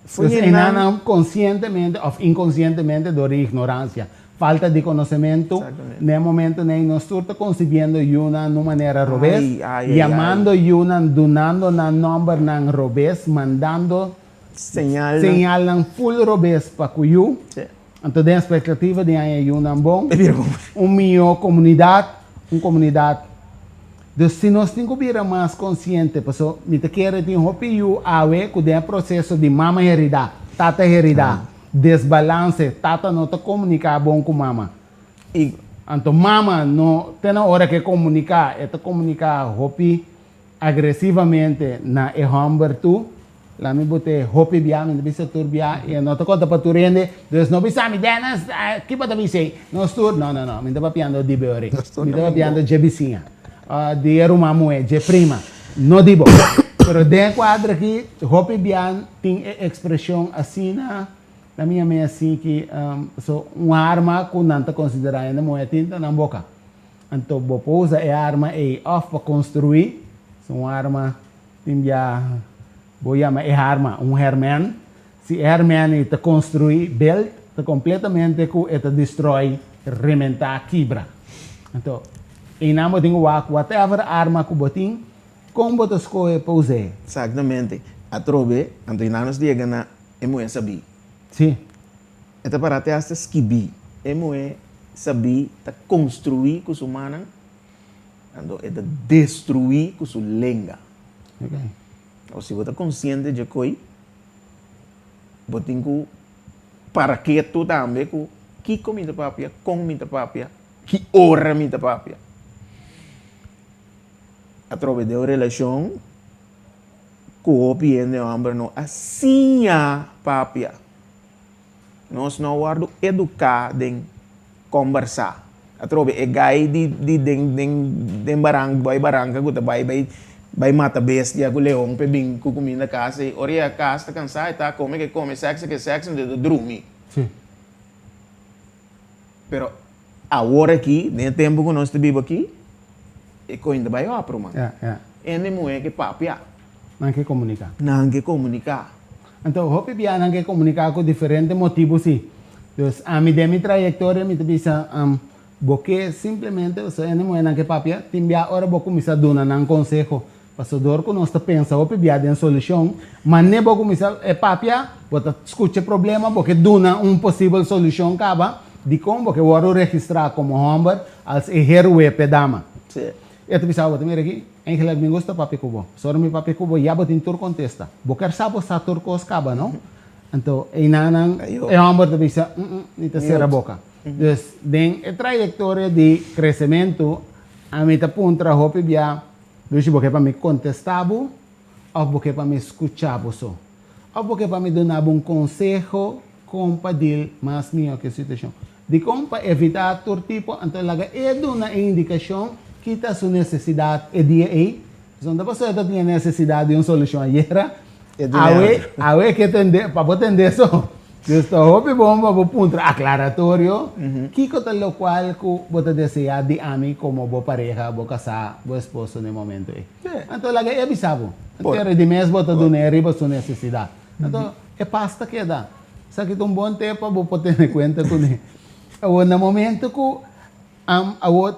Speaker 1: foi não conscientemente ou inconscientemente da ignorância. falta de conocimiento.
Speaker 2: Exactamente.
Speaker 1: En el momento en nos está concibiendo una de manera revés,
Speaker 2: Ay,
Speaker 1: llamando una, donando na nombre na revés, mandando
Speaker 2: Señal.
Speaker 1: señal na full revés para cuyo.
Speaker 2: Sí.
Speaker 1: Então, a expectativa de uma bom,
Speaker 2: É bom.
Speaker 1: melhor comunidade, uma comunidade. Então, se nós temos que ser mais conscientes, porque me te quero ter um opinião a ver com o processo de mama heredar, tata heredar, desbalance, tata não te comunicar bom com mama.
Speaker 2: E
Speaker 1: Então, mama não tem na hora que comunicar, é te comunicar hopi agressivamente na e-humber tu. Lá me botei hopi bia, me bisa tur bia, e não te conta para tu rende, dus não bisa me denas, que para tu sei, não tur, não, me estava piando de beore, me estava piando de vizinha, de uma moe, de prima, não dibo. Pero de quadro aqui, hopi bia tem expressão assim na minha mãe assim que uma arma que não está considerada moe tinta na boca. Então, vou usar a arma e off para construir, uma arma tem já vou chamar é arma, Herman. Se Herman te construir belt, te completamente que te destrói, rementar, quebra. Então, e não tenho whatever arma que botin, como você escolhe para usar.
Speaker 2: Exatamente. A trobe, então nós chegamos na emoe sabi.
Speaker 1: Sim.
Speaker 2: Então para até esta skibi, emoe sabi ta construir com o humana, então é destruir com o lenga.
Speaker 1: Okay.
Speaker 2: Ou se você é consciente de que você tem que para que tu também que comida papia, com minha papia, que hora minha papia. Através da relação com o piende homem não assim a papia. Nós não guardo educar de conversar. Através é gai de baranga que vai mata bestia com leão para vir com comida na casa e ora a casa está cansada está come sexo de dormir.
Speaker 1: Sim.
Speaker 2: Pero agora aqui nem tempo que nós vivemos aqui e coisa vai lá para mano. É nem moe que papia.
Speaker 1: Não que comunicar.
Speaker 2: Não que comunicar.
Speaker 1: Então, hopi bia não que comunicar com diferentes motivos sim. Então, a minha trajetória me pensa porque simplesmente você não é que papia, tem bia hora vou começar a dar um conselho. Passador que nós pensa hopi bia de solução, mas nem vou começar é papia, você escuta problema porque dona possível solução acaba de como porque vou registrar como homem als herói pedama.
Speaker 2: Sim.
Speaker 1: Eu te pensava também aqui, em que me gosta papi cubo. Só me papi cubo já botin tur contesta. Boker sabo sa tur cos caba, não? Então, e nanang é homem te pensa, nem te será boca. Então, den a trajetória de crescimento a mim te puntra hopi bia, dus boker para me contestabo, ou boker para me escuchabo só. Ou boker para me dar conselho compadil mais minha que situação. De como para evitar todo tipo, então laga é uma indicação que está sua necessidade é dia aí. Se não você tem necessidade de uma solução ayer, a que atender para atender só. Estou hobby bom para ponto aclaratório, que coisa lo qual que você deseja de mim como boa pareja, boa casar, boa esposo no momento aí. Então laga é avisado. Então de mês você do neriba sua necessidade. Então é pasta que dá. Sabe que um bom tempo para ter conta com ele. No momento que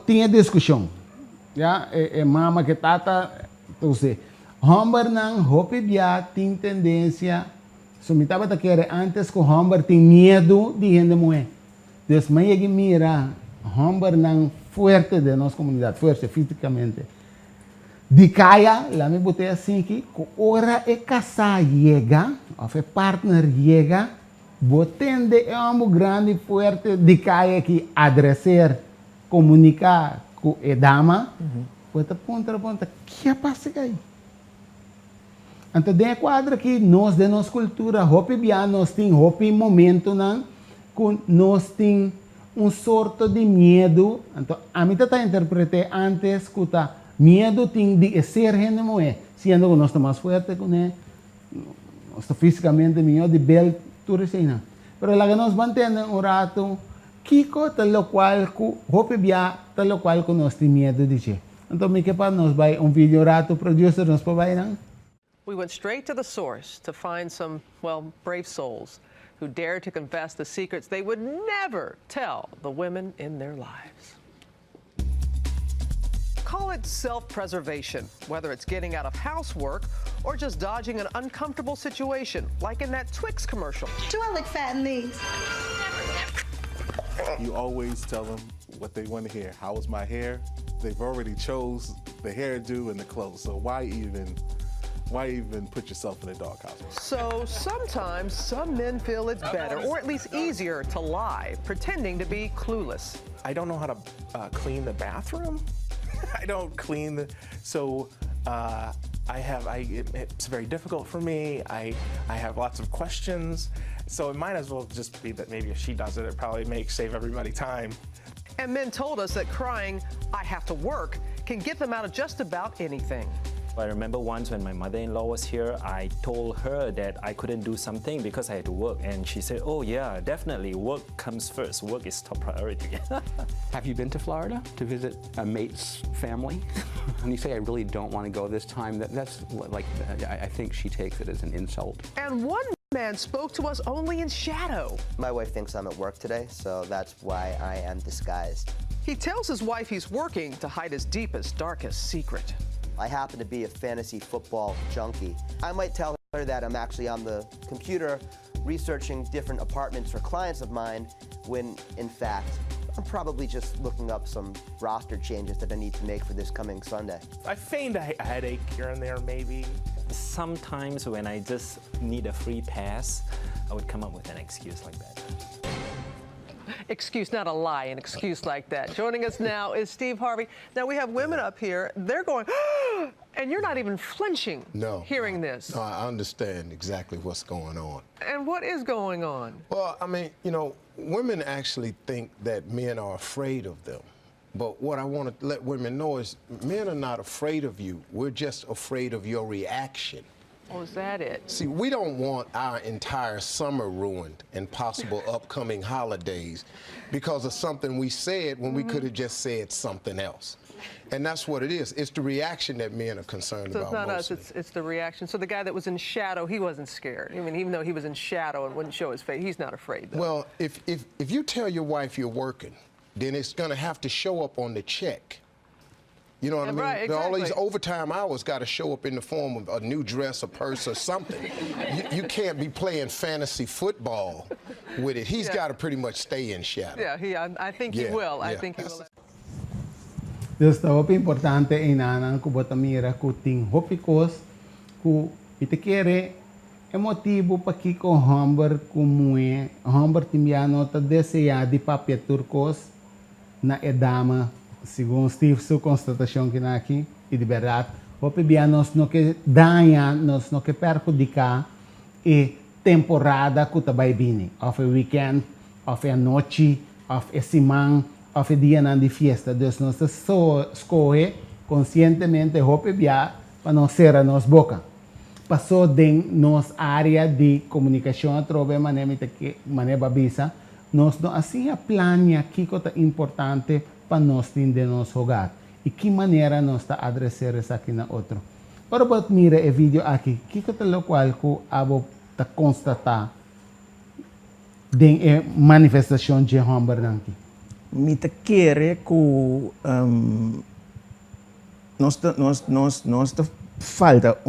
Speaker 1: tinha discussão, já mama que tata, então homem não hope bia tem tendência, sumitava tá querer antes que homem tem medo de gente mulher. Deus mas ele mira homem não forte de nossa comunidade, forte fisicamente. De caia, lá me botei assim que hora é casar chega, ou é partner chega. Botende é um grande forte de caia que adresar, comunicar com a dama, bota ponta, que é passa aí? Então, de quadro que nós, de nossa cultura, hopi bia, nós tem hopi momento, não, nós tem sorto de medo. Então, a mim está interpretando antes que tá medo tem de ser gente moe, sendo que nós estamos mais forte com ele, nós fisicamente melhor de bel turisina. Pero lá nós mantemos um rato, kiko tal qual ku hope bia tal qual ku nós tem medo de che. Então me que para nós vai vídeo rato producer nós para vai não.
Speaker 4: We went straight to the source to find some, well, brave souls who dared to confess the secrets they would never tell the women in their lives. Call it self-preservation, whether it's getting out of housework or just dodging an uncomfortable situation, like in that Twix commercial.
Speaker 5: Do I look fat in these?
Speaker 6: You always tell them what they want to hear. How was my hair? They've already chose the hairdo and the clothes, so why even put yourself in a doghouse?
Speaker 4: So sometimes some men feel it's better, or at least easier, to lie, pretending to be clueless.
Speaker 7: I don't know how to clean the bathroom. I don't clean the, so it's very difficult for me. I have lots of questions. So it might as well just be that maybe if she does it, it probably save everybody time.
Speaker 4: And men told us that crying, "I have to work," can get them out of just about anything.
Speaker 8: I remember once when my mother-in-law was here, I told her that I couldn't do something because I had to work. And she said, oh yeah, definitely, work comes first. Work is top priority.
Speaker 9: Have you been to Florida to visit a mate's family? When you say, I really don't want to go this time, that's like, I think she takes it as an insult.
Speaker 4: And one man spoke to us only in shadow.
Speaker 10: My wife thinks I'm at work today, so that's why I am disguised.
Speaker 4: He tells his wife he's working to hide his deepest, darkest secret.
Speaker 10: I happen to be a fantasy football junkie. I might tell her that I'm actually on the computer researching different apartments for clients of mine, when in fact, I'm probably just looking up some roster changes that I need to make for this coming Sunday.
Speaker 7: I feigned a headache here and there, maybe.
Speaker 8: Sometimes when I just need a free pass, I would come up with an excuse like that.
Speaker 4: Excuse, not a lie, an excuse like that. Joining us now is Steve Harvey. Now, we have women up here. They're going, and you're not even flinching hearing this.
Speaker 11: No, I understand exactly what's going on.
Speaker 4: And what is going on?
Speaker 11: Well, I mean, you know, women actually think that men are afraid of them. But what I want to let women know is men are not afraid of you. We're just afraid of your reaction.
Speaker 4: Oh, is that it?
Speaker 11: See, we don't want our entire summer ruined and possible upcoming holidays because of something we said when we could have just said something else. And that's what it is. It's the reaction that men are concerned about.
Speaker 4: So it's not
Speaker 11: mostly.
Speaker 4: us, it's the reaction. So the guy that was in shadow, he wasn't scared. I mean, even though he was in shadow and wouldn't show his face, he's not afraid, though.
Speaker 11: Well, if you tell your wife you're working, then it's going to have to show up on the check. You know what I mean?
Speaker 4: Right, exactly.
Speaker 11: All these overtime hours got to show up in the form of a new dress, a purse, or something. you can't be playing fantasy football with it. He's got to pretty much stay in shadow.
Speaker 4: Yeah, I think he will. I think he will.
Speaker 1: Dus dat is importante in aanan ku botamira ku ting hopikos ku itekere emotivo pa kiko hamber ku mue hamber timbiano ta deseja di papia turcos na edama. Segundo Steve, sua constatação que aqui e de verdade, o PBA nós não que danha, nós não que perjudicar e temporada que está vai vir, ou é weekend, ou é noite, ou é semana, ou é dia de festa. Então nós só escolhe conscientemente o PBA para não ser a nossa boca. Passou de nossa área de comunicação através de maneira babisa, nós não assim a plania que é importante para nós de nosso hogar. E que maneira nós está adressar isso aqui na outro. Ora, pode mirar o vídeo aqui, que é o qual que abo está constatar de manifestação de Humber aqui.
Speaker 2: Me te quer que nós falta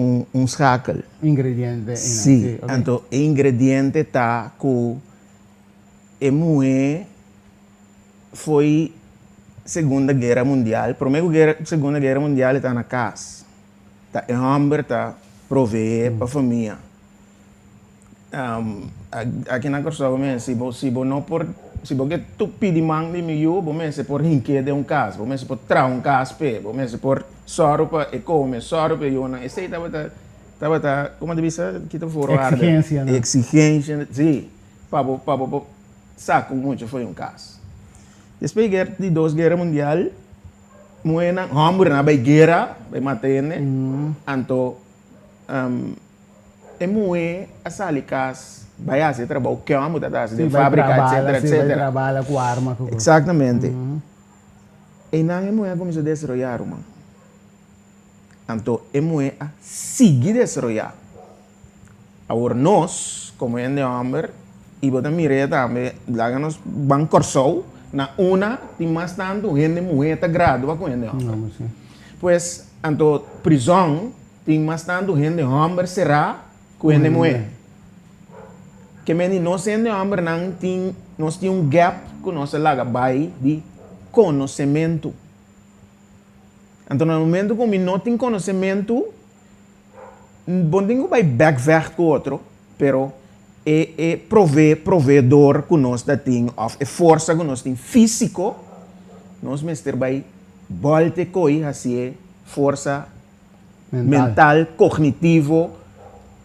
Speaker 2: schakel.
Speaker 1: Ingrediente.
Speaker 2: Sim, então o ingrediente está que a mulher foi Segunda Guerra Mundial. Segunda Guerra Mundial está na casa. Tá em Humber, tá prover para a família. Aqui na Corsova, se você tu pede mão de mil, você pode rinquer de casa, você pode trazer casa, você pode soro para comer, soro para eu não. Esse estava como de vista que tu for
Speaker 1: exigência, né?
Speaker 2: Exigência, sim. Para saco muito foi caso. Depois de duas guerras mundial, muena Humber na guerra, vai matene, anto moe a salicas, vai a se trabalhar que amo da de fábrica, etc.
Speaker 1: Trabalha com arma.
Speaker 2: Exatamente. E não moe começou a desarrollar, mano. Anto moe a seguir desarrollar. Agora nós, como é de Humber, e bota mire também, lá nos ban corsou, na una, tem mais tanto, gente mulher tá gradua com ele. Pues, anto prisão, tem mais tanto, gente homem será com ele mulher. Que meni nós gente homem não tem, nós tem gap com nossa laga vai de conhecimento. Então, no momento que não tem conhecimento, bom tenho vai backwerk com outro, pero é provedor que nós tem, of é força que nós tem físico, nós mestre vai volte coi assim força mental, cognitivo,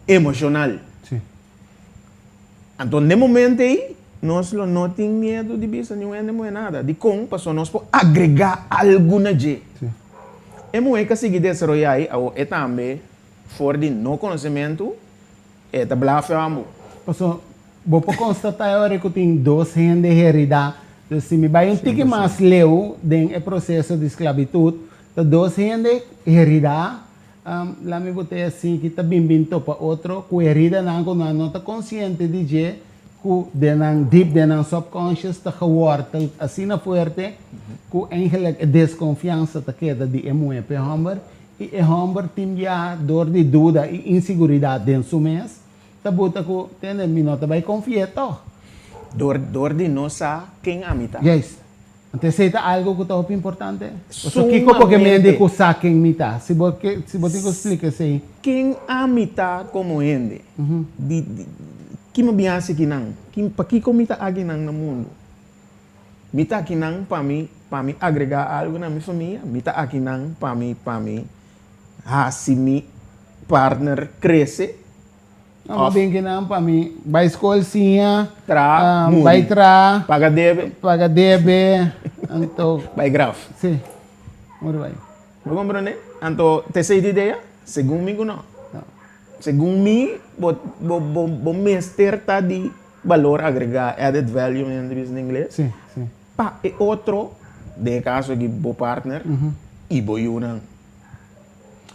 Speaker 2: emocional.
Speaker 1: Sim.
Speaker 2: Então, no momento aí, nós não temos medo de bisa nenhum, não é nada. De como, para nós agregar algo na gente. É muito que seguir desse aí, é também fora de não conhecimento, é também amo.
Speaker 1: Passo, vou constatar agora que tem 2 gente de heredade. Então, se me vai um tique mais leu dentro do processo de esclavitud, 2 gente de heredade, lá me botei assim, que está bem para outro, que herida não está consciente de que denang deep denang subconscious ta geworden assim na forte que eigenlijk desconfiança ta queda de MUP hamber e hamber tim já dor de dúvida e inseguridade dentro do mês ta bota que tem minuto vai confiar to
Speaker 2: dor de nossa quem amita
Speaker 1: yes então se tá algo que tá importante so que porque me de que saquem mita se você explica assim
Speaker 2: quem amita como ende que me biasa que não, que para que comita aqui não no mundo, mita aqui não para mim agregar algo na minha família, mita aqui não para mim, assim meu partner cresce,
Speaker 1: não bem que não para mim, vai escolhinha,
Speaker 2: vai
Speaker 1: paga debe, então,
Speaker 2: vai grave,
Speaker 1: sim, muito bem,
Speaker 2: vou compreender, então te sei de ideia, segundo mim não. Segundo mim, o mestre está de valor agregar, added value em inglês.
Speaker 1: Sim, sim.
Speaker 2: Pa, e outro, de caso que o partner, e o não.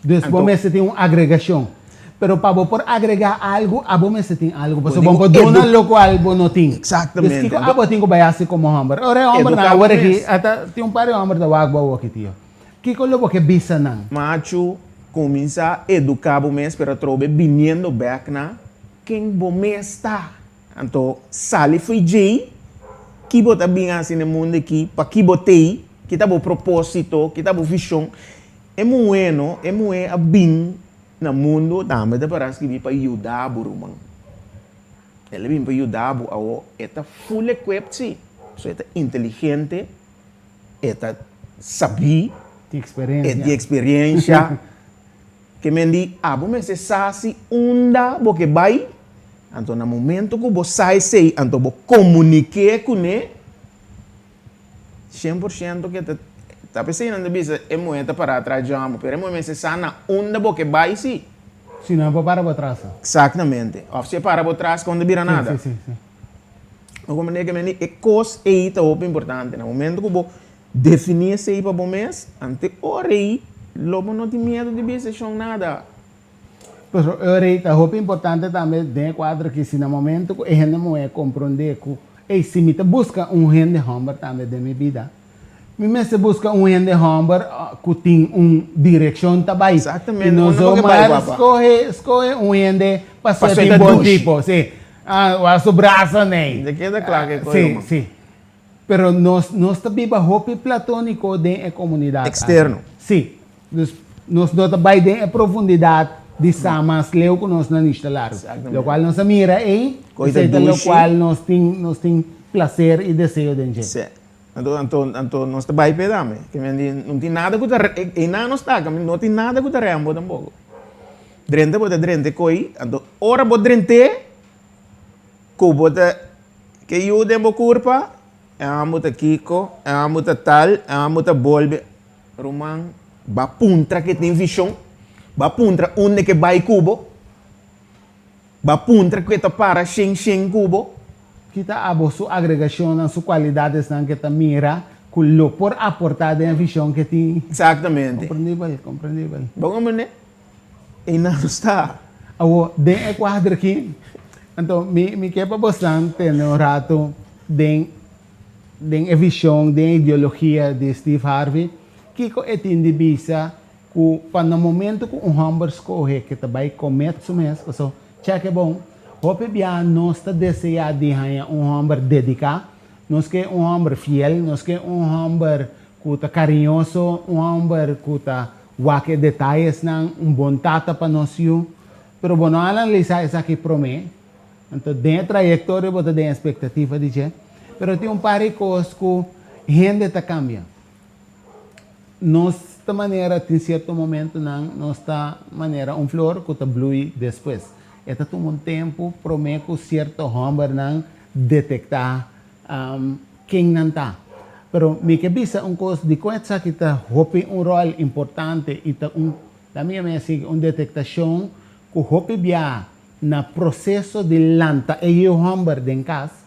Speaker 1: Então, você tem uma agregação. Pero para por agregar algo, você tem algo. Você pode donar lo qual não tem.
Speaker 2: Exatamente.
Speaker 1: Porque eu tenho que baiar como homem. Ora, homem na hora que tem um par de homens da água aqui, tio. Que colo que bisa não?
Speaker 2: Macho começa a educar o mês para trobe vindo back na quem o mês está. Então, sali foi jei que bota bem assim no mundo aqui, para que botei, que tá o propósito, que tá o visão. É muito a bem no mundo, também dá para escrever para ajudar o rumang. Ele vem para ajudar o é full equipped, sim. É inteligente, é sabi,
Speaker 1: de
Speaker 2: experiência. Que me di, você sabe onda porque vai, então no momento que você sai, então você comunica com ele, 100% que está pensando que é muito para trás de amo, mas você sabe na onda porque vai sim.
Speaker 1: Se não é para trás.
Speaker 2: Exatamente. Ou se para trás quando vira nada.
Speaker 1: Sim.
Speaker 2: Eu comunico que me di, é coisa aí tá importante. No momento que você definir isso aí para o mês, ante hora aí lobo não tem medo de decisão nada.
Speaker 1: Pues ahorita é importante também de quadro que se no momento que a gente não é compreender que se me busca gente homem também de minha vida, me se busca gente homem que tem uma direção também.
Speaker 2: Exatamente.
Speaker 1: E nós vamos escolher gente para ser um bom tipo, sim. O braço nem.
Speaker 2: De queda claro que é coisa.
Speaker 1: Sim. Pero nós também hope platônico de a comunidade.
Speaker 2: Externo.
Speaker 1: Sim. Nós não trabalhamos em profundidade de samas leu que nós não instalamos. O qual nós mira aí, o qual nós tem prazer e desejo de gente.
Speaker 2: Sim. Então nós trabalhamos pedame. Não tem nada que e não está, não tem nada que taremos tampouco. Drente coi, então ora pode drente, que eu demo curva, muita kiko, muita tal, muita bolbe, romang. Ba puntra que tem visão, ba puntra onde que vai cubo, ba puntra que tá para sem cubo.
Speaker 1: Kita abo sua agregação na sua qualidades na que tá mira, culo por aportar de visão que tem.
Speaker 2: Exatamente.
Speaker 1: Compreendível.
Speaker 2: Bom, né? E não está.
Speaker 1: Awo de quadro aqui, Então, me quepa bastante no rato de a visão, de ideologia de Steve Harvey, que é indivisa que para no momento que homem escolhe que vai comer isso mesmo, so, cheque bom, hope bia nós está desejando de homem dedicado, nós que homem fiel, nós que homem que está carinhoso, homem que está guaque detalhes, bom tata para nós, pero bueno, analisar isso aqui promete, então dentro da trajetória, você tem expectativa de que, pero tem par de coisas que gente está cambiando. Nossa maneira, em certo momento, nossa maneira, flor que está blui depois. Está tomando tempo, promete que certo homem não detectar quem não está. Pero me que bisa coisa de coisa que está hopi rol importante e está da minha mensagem detectação que hopi bia na processo de lanta e o homem de casa.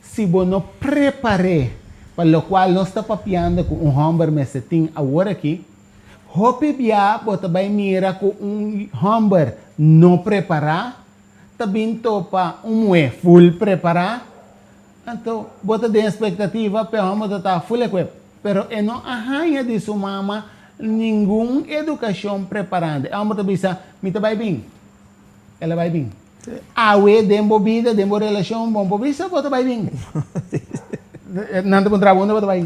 Speaker 1: Se você não prepare para o qual nós está papiando com homem me se tem agora aqui, hopi bia você vai mirar com homem não preparar, também topa full preparar. Então, você tem expectativa para o homem estar full equipped, pero não arranha de sua mama nenhuma educação preparada. O homem bisa, me vai bem, ela vai bem. Awe dembo vida, dembo relação, bom bisa, você vai bem. Não te trabalho, você vai.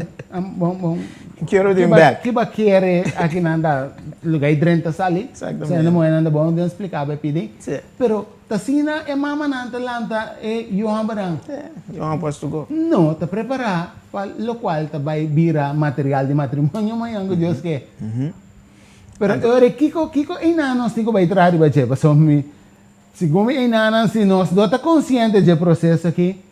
Speaker 1: Bom.
Speaker 2: Quero ir back.
Speaker 1: Que quer aqui nanda lugar drenta sali.
Speaker 2: Exatamente.
Speaker 1: Não é nada bom de explicar para pedir.
Speaker 2: Sim.
Speaker 1: Pero tasina é mama nanta lanta e Johan Barang.
Speaker 2: Johan posso go.
Speaker 1: Não, te preparar para o qual te vai virar material de matrimônio amanhã que Deus quer. Pero agora kiko inanos tico vai trazer para che, para me segundo inanos se nós dota consciente de processo aqui.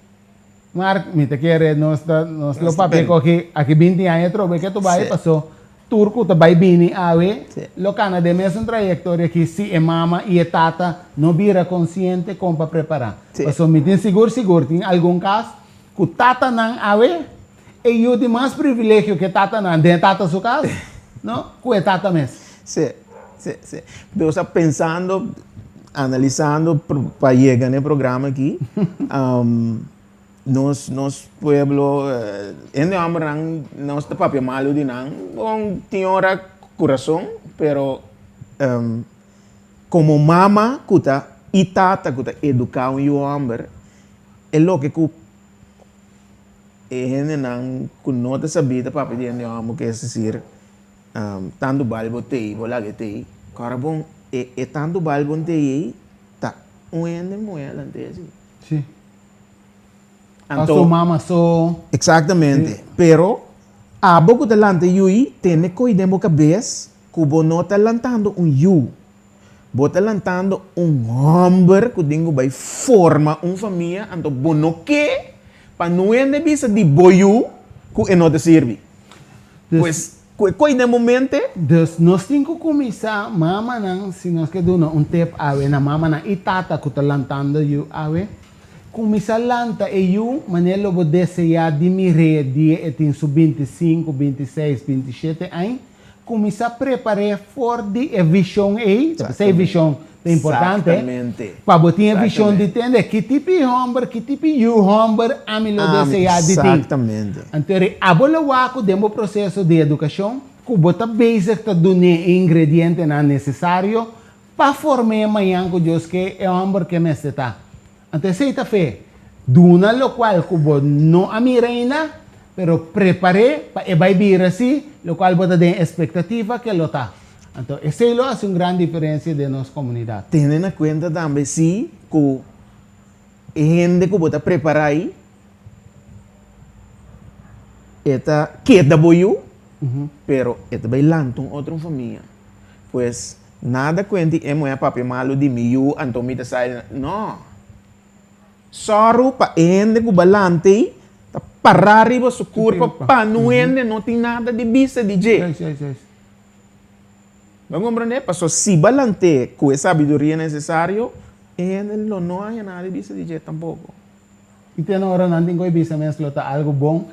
Speaker 1: Mark, me te quer nós lo papel aqui 20 anos trobe que tu vai passou turco tu vai bini awe lo cana de mesma trajetória que se é mama e é tata não vira consciente como para preparar. Passou me tem seguro tem algum caso que tata não awe e eu tenho mais privilégio que tata não de tata sua casa, não? Que é tata mesmo.
Speaker 2: Sim. Eu estava pensando, analisando para chegar no programa aqui. Nos pueblo en Amrang nos está papel malo de nan bon tiora corazón pero como mama kuta y tata kuta educar un hombre es lo que ku nan ku no te sabia papel de hombre que es decir tanto balbo te bola que te carabon tanto balbo te ta un ende muy adelante
Speaker 1: sí. Então, mama so.
Speaker 2: Exatamente. Sí. Pero, a pouco delante yui, tem que cuidar da cabeça que você não está lantando yu. Você está lantando homem que dingo vai formar uma família, então você não quer para não é vista de boiu que não te serve. Pues, cuida momento.
Speaker 1: Dus, nós temos que começar, mama não, se nós queremos tempo ave na mama na itata que está lantando yu ave. Começar lanta e eu, manelo vou desejar de me redir em 25, 26, 27 anos, começar a preparar for de visão aí, essa visão é importante, para botar a visão de entender que tipo de homem, que tipo de homem a me desejar de ter.
Speaker 2: Exatamente.
Speaker 1: Então, a bola waco demo processo de educação, que bota basic tá dando ingrediente necessário para formar amanhã que Deus que é homem que me está. Então, esta fé, duna lo qual kubo não amira ainda, pero prepare para vai vir assim, lo qual bota de expectativa que lo tá. Então, esse é uma grande diferença de nossa comunidade.
Speaker 2: Tendo em conta também se que gente que bota preparar aí, esta queda boiu, pero esta vai lançar outra família. Pois nada conta é moer papel malo de mim, então me sai não. Soro pa ende ku balante ta parari ba su curva pa nuende não tem nada de bisa de je. Vamos compreender? Passo si balante com essa sabedoria necessário ende não há nada de bisa de je tampouco.
Speaker 1: E tem hora não tem coi bisa mesmo tá algo bom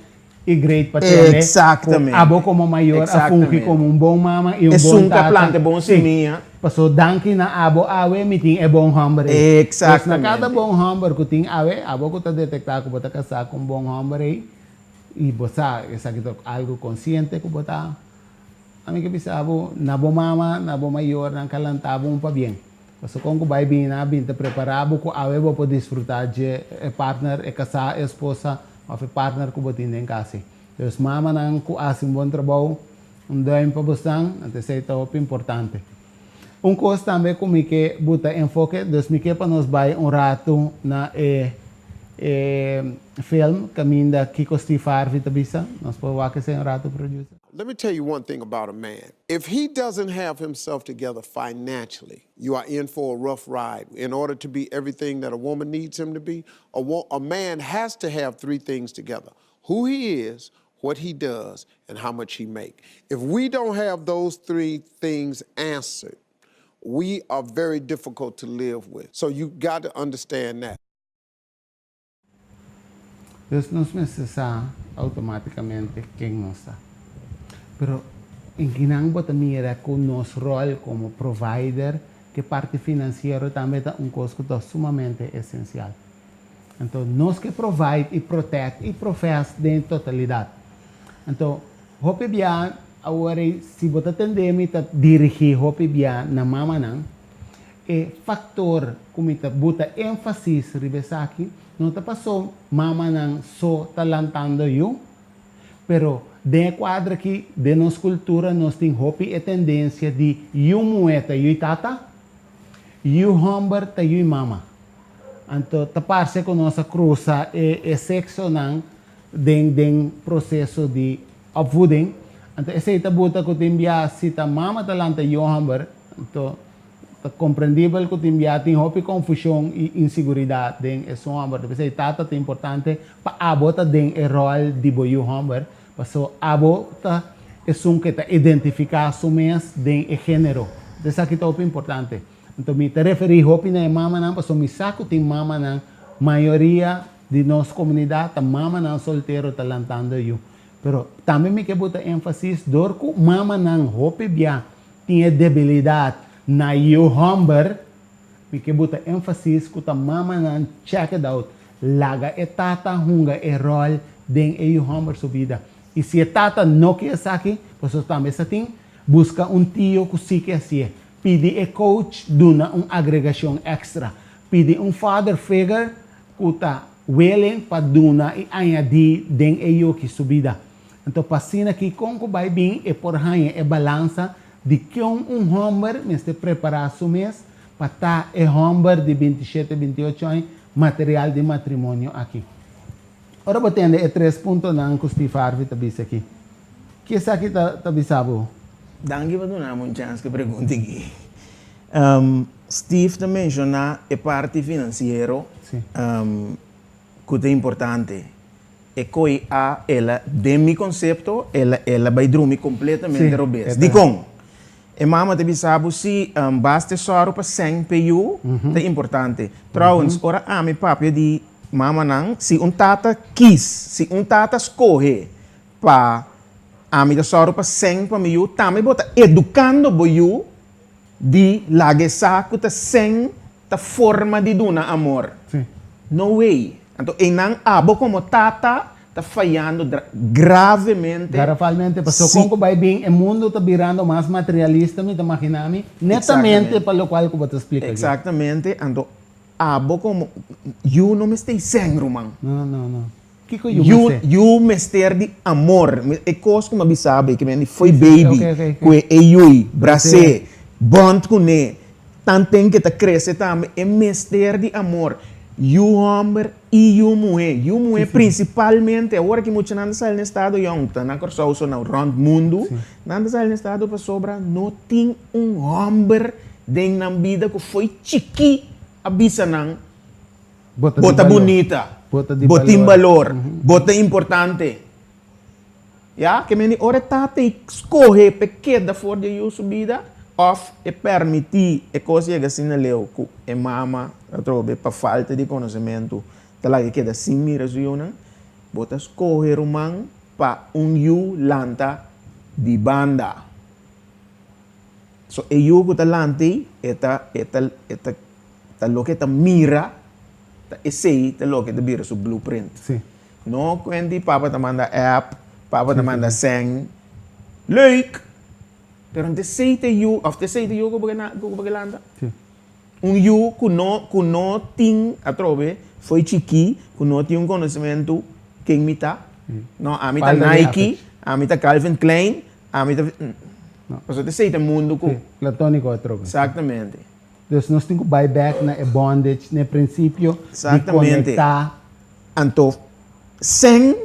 Speaker 1: e great patele.
Speaker 2: Exatamente.
Speaker 1: Abo como maior, a fungi como um bom mama e um bom tata.
Speaker 2: Planta bom seminha.
Speaker 1: Paso danki na abo awe meeting é bom hambre.
Speaker 2: Exatamente.
Speaker 1: Na cada bom hambre que tem awe, abo que tá detectar que bota casar com bom hambre e botar essa que algo consciente que botar. A mim que pensava na bom mama, na bom maior, na calantava um pa bem. Paso com que vai bem na bem te preparado que awe vou poder desfrutar de partner, casar, esposa, ou partner que botin em casa. Então mama não que assim bom trabalho, doim para bostão, até sei top importante. Coisa também como que bota enfoque, dus me que para nós vai rato na film caminho da Kiko Stifar Vitabisa, nós podemos ser rato producer.
Speaker 5: Let me tell you one thing about a man. If he doesn't have himself together financially, you are in for a rough ride. In order to be everything that a woman needs him to be, a man has to have three things together: who he is, what he does, and how much he makes. If we don't have those three things answered, we are very difficult to live with. So you got to understand that.
Speaker 1: Dus nós precisamos automaticamente quem nós está. Pero em ginang bota mira com nosso rol como provider, que parte financeira também é coisa que é sumamente essencial. Então nós que provide e protege e professa em totalidade. Então, hope bia agora se bota tendeme ta dirigir hope bia na mama não é factor como ta bota ênfase ribesaki não ta passou mama não só talantando eu, pero de quadra que de nossa cultura nós tem hope e tendência de eu moeta eu tata, eu hamber ta eu mama. Então ta parse com nossa cruza e sexo não den processo de opvoeding. Então, essa é a bota que tem via se a mama talanta yohamber, então é compreendível que tem via tem hope confusão e insegurança den esse hamber. Então, essa tata é importante para a bota den rol de boy hamber, para a bota é que está identificar sumes den gênero. Então, essa aqui é importante. Então, me te referi hope na mama não, para me saco tem mama não, maioria de nossa comunidade a mama não solteiro talantando eu. Pero também me quer botar ênfase dor que mama não hope bia tinha debilidade na eu hamber, me quer botar ênfase que a mama não check it out, laga e tata hunga e rol den eu hamber sua vida. E se a tata não quer aqui, pois também se tem busca tio que se quer ser, pede a coach duna agregação extra, pede father figure que está willing para duna e añadir den eu que subida. Então, passina que com o vai bem e por aí é balança de que homem me está preparado o mês para estar homem de 27, 28 anos, material de matrimônio aqui. Ora, vou ter 3 pontos na que Farvi está dizendo aqui. O que é aqui está dizendo?
Speaker 2: Danke para dar uma chance que pergunte aqui. Steve também mencionou a parte financeira, que é importante. E coi a ela de mi concepto ela vai dormir completamente robesta. Di com e mama te sabe se basta só para 100 PU é importante. Trouwens ora a mi papi di mama não se tata quis, se tata escolhe para a mi só para 100 para mil, também bota educando boiu de laguesa que tá sem ta forma de dona amor. No way. Então, e não abo como tata está falhando gravemente.
Speaker 1: Garrafalmente, passou como vai bem, o mundo está virando mais materialista, me imaginando, netamente para o qual eu vou te explicar.
Speaker 2: Exatamente. Então, abo como, eu não me estou sem, Roman.
Speaker 1: Não. Que que
Speaker 2: eu me estou de amor. É coisa como eu sabe, que foi baby, que é eu, bracê, bond com ele, tanto que está crescendo também, é me estou de amor. You homem e you mulher. You mulher principalmente, agora que muitos não saem no estado, na corsoso no round mundo, não saem no estado para sobra, não tem homem dentro da vida que foi chiqui a bisa não. Bota bonita, bota em valor, bota importante. Ya, que me ora tá te escorre pequena fora de you subida. Of e permitir e coisa chega assim na leu que é mama trobe para falta de conhecimento tá lá que queda assim mira zuiona bota escorrer o man pa yu lanta di banda. So yu ko talanti eta lo que ta mira ta essay ta lo que ta bira su blueprint.
Speaker 1: Sí.
Speaker 2: No kwenti papa ta manda app, papa ta manda sang. Leuk. Pero te sei te yu ko bagalanda.
Speaker 1: Sí.
Speaker 2: Yu kuno ting atrobe foi chiqui, kuno tinha conhecimento quem me tá. No, a mim tá Nike, a mim tá Calvin Klein, a mim tá Você te sei te mundo ko.
Speaker 1: Platônico atrobe.
Speaker 2: Exatamente.
Speaker 1: Dus nós temos que buyback na bondage, no princípio
Speaker 2: Exatamente.
Speaker 1: de conectar.
Speaker 2: Então, sem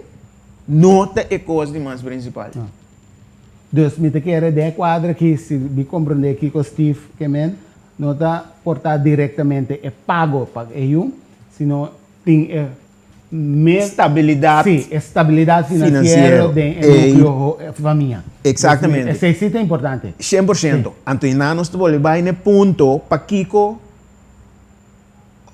Speaker 2: nota é coisa de mais principal.
Speaker 1: Dus me te quero de quadra que se me compreender aqui com Steve Kemen, não está portar diretamente é pago para eu, sino tem
Speaker 2: estabilidade.
Speaker 1: Sim, estabilidade financeira de núcleo família.
Speaker 2: Exatamente.
Speaker 1: Isso é importante.
Speaker 2: 100%. Então, nós estamos vai no ponto para Kiko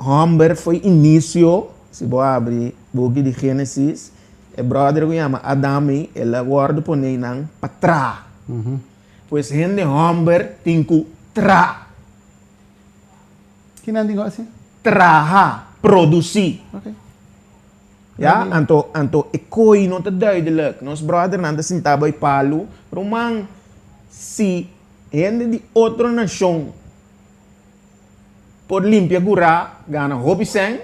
Speaker 2: Humber foi início, se vou abrir book de Gênesis, o brother que chama Adami, ele guarda por nem nang patra. Pois gente Humber tem que tra.
Speaker 1: Que não digo assim?
Speaker 2: Traha, produzir.
Speaker 1: Okay.
Speaker 2: Ja, anto ekoi não está duidelijk. Nos brother nanda sentaba e palo, romang si gente de outra nação por limpia gura, gana hobby sen,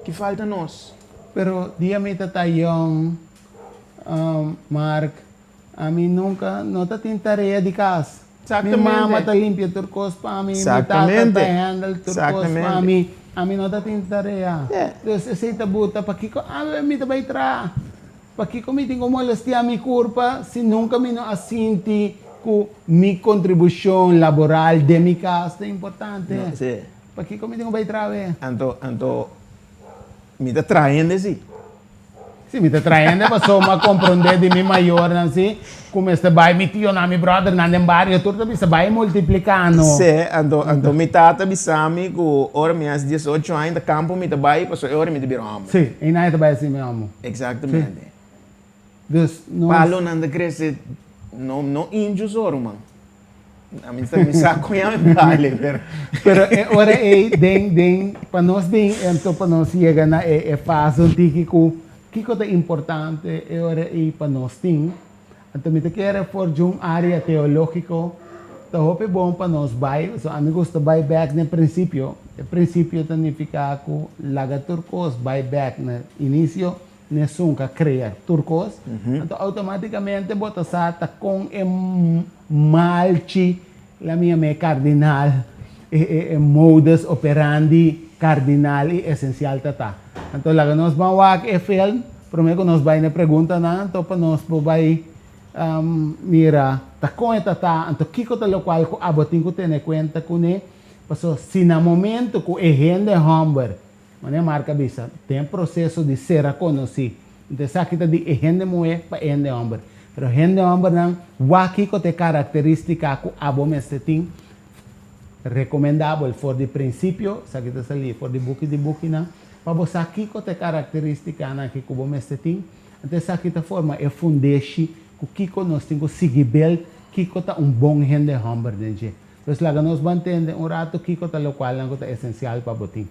Speaker 2: que falta nós.
Speaker 1: Pero dia me tatayong Mark, a mim nunca não tá tem tarefa de casa.
Speaker 2: Exatamente.
Speaker 1: Minha mama tá limpia turcos para mim, minha tata tá handle turcos para mim. A mim não tá tem tarefa. Então, esse tabuta para que a mim também tra. Para que me tenho molestia a minha culpa, se nunca me não assinti com minha contribuição laboral de minha casa é importante.
Speaker 2: Sim.
Speaker 1: Para que me tenho vai trazer.
Speaker 2: Anto me está traindo assim.
Speaker 1: Sim, me está traindo para só me compreender de mim maior, assim, como este vai me tio na meu brother na dem barrio, tudo isso vai multiplicando.
Speaker 2: Sim, anto me tata bisami com hora minhas 18 anos da campo me vai para só hora me biro amo.
Speaker 1: Sim, e não é também assim mesmo.
Speaker 2: Exatamente.
Speaker 1: Dus
Speaker 2: Palo não cresce não índios ouro, man. A mim está me saco já me vale,
Speaker 1: pero ora den para nós den então para nós chegar na fase onde que é importante é ora para nós tem então me te quero for área teológico tá hope bom para nós vai so amigos to buy back no princípio o princípio significa que laga turcos buy back no início nunca criar turcos então automaticamente bota sata com malchi la minha cardinal modus operandi cardinal e essencial tata então lá nós vamos a fiel prometo nós vai na pergunta na então para nós vai mira ta com tata então kiko ta lo qual ko abotin ko ter conta com ne passo se na momento ko gente humber mané marca bisa tem processo de ser conhecido então sakita de gente moe para gente humber pero gente humber nang waki ko te característica ko abo mesteting recomendável for de princípio sakita sali for de buki na para você aqui com te característica na que como mesteting então sakita forma é fundeshi que nós temos que seguir bel que tá bom gente humber dentro então lá nós vamos entender rato que tá lo qual não é essencial para botin.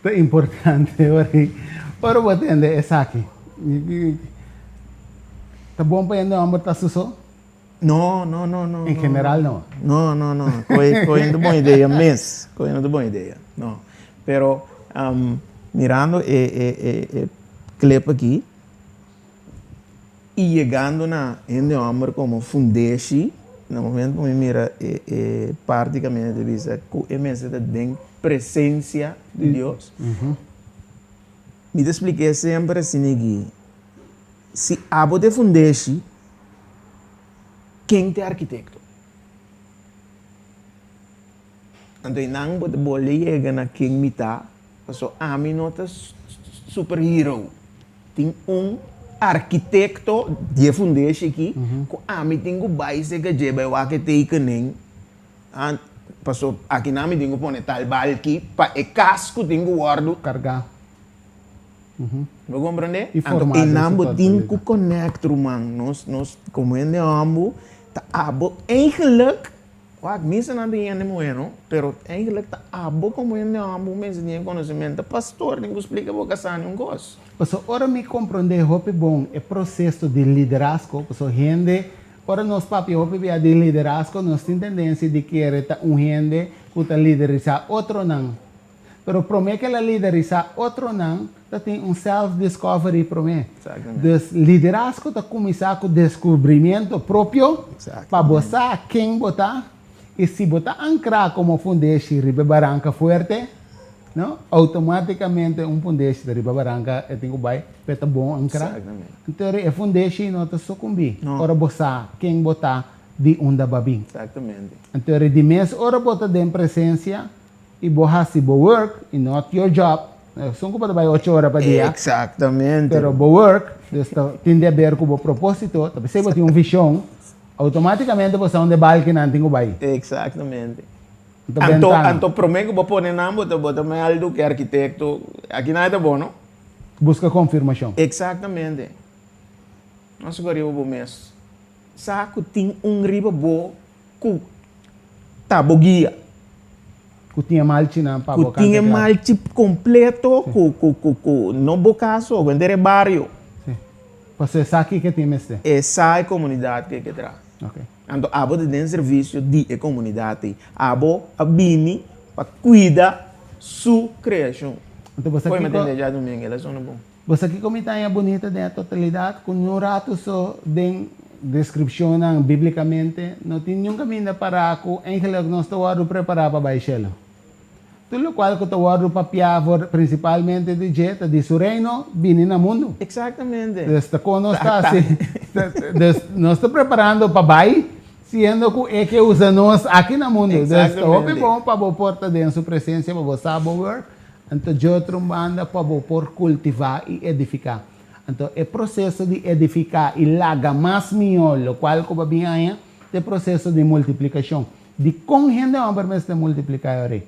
Speaker 1: É importante para o atender essa aqui. Tá bom para ainda amor tá suso?
Speaker 2: No.
Speaker 1: En general, no.
Speaker 2: No. Cogiendo boa ideia mesmo. Cogiendo boa ideia. No. Pero, mirando clip aqui, e chegando na gente homem como fundeixe, no momento que mira praticamente visa que é mesmo da presença de Deus. Me te expliquei sempre assim que se abo de fundeixe, quem é arquiteto? Então, não pode bolher chegar na quem me tá, porque a mim não é superhero. Tem arquiteto de fundeixe aqui, que a mim tem que base que já vai que tem que nem, porque aqui não me tem que pôr tal balque, para o casco tem que guardar.
Speaker 1: Cargar.
Speaker 2: Vou compreender?
Speaker 1: E
Speaker 2: então,
Speaker 1: formar
Speaker 2: nós temos que conectar, nós como é amo, tá abo eigenlijk, minstens não tem ainda muito, pero eigenlijk tá abo como é amo, mesmo tem conhecimento, pastor, tem que explicar o que é um gosto.
Speaker 1: Pues ahora me comprender hope bom é processo de liderazgo, pues gente, ora nós papi hope via de liderazgo, nós tem tendência de querer gente que tá liderizar outro não. Pero promete que ela liderizar outro não, tá tem self-discovery promete. Então, liderazgo tá começar com descobrimento próprio, para botar quem botar, e se botar ancrar como fundeixe riba barranca forte, não? Automaticamente fundeixe de riba barranca tem que vai peta bom ancrar. Então, é fundeixe não tá sucumbir. Ora botar quem botar de onda babim.
Speaker 2: Exatamente.
Speaker 1: Então, de mês ora botar de presença, e boha se bo work, e not your job. São que vai 8 horas para dia.
Speaker 2: Exatamente.
Speaker 1: Pero bo work, tem a ver com o propósito, se você tem uma visão, automaticamente você é onde balque não tem que vai.
Speaker 2: Exatamente. Então, prometo que vou pôr na mão, vou também algo que arquiteto, aqui não é bom, não?
Speaker 1: Busca confirmação.
Speaker 2: Exatamente. Nós agora eu vou mesmo. Saco tem riba bom, que tá boguia.
Speaker 1: Que tinha malte na para
Speaker 2: boca. Que tinha malte completo, que não bocaço, vender barrio.
Speaker 1: Sim. Você sabe que tem este?
Speaker 2: Essa é a comunidade que traz.
Speaker 1: Ok.
Speaker 2: Então, abo de den serviço de comunidade. Abo abini para cuidar sua criação.
Speaker 1: Então, você
Speaker 2: pode entender já domingo, elas são bom.
Speaker 1: Você aqui comentária bonita da totalidade, com um rato só de descrição biblicamente, não tem nenhum caminho para que ainda nós estamos preparados para baixar. Tudo o qual que estamos para principalmente de jeito de seu reino, vindo no mundo.
Speaker 2: Exatamente.
Speaker 1: Então, nós estamos preparando para baixar, sendo que é que usa nós aqui no mundo. Então, é bom para a porta de sua presença, para você saber, então, de outra banda, para por cultivar e edificar. Então, é processo de edificar e laga mais melhor, o qual que vai vir é processo de multiplicação. De com gente homem mas de multiplicar aí.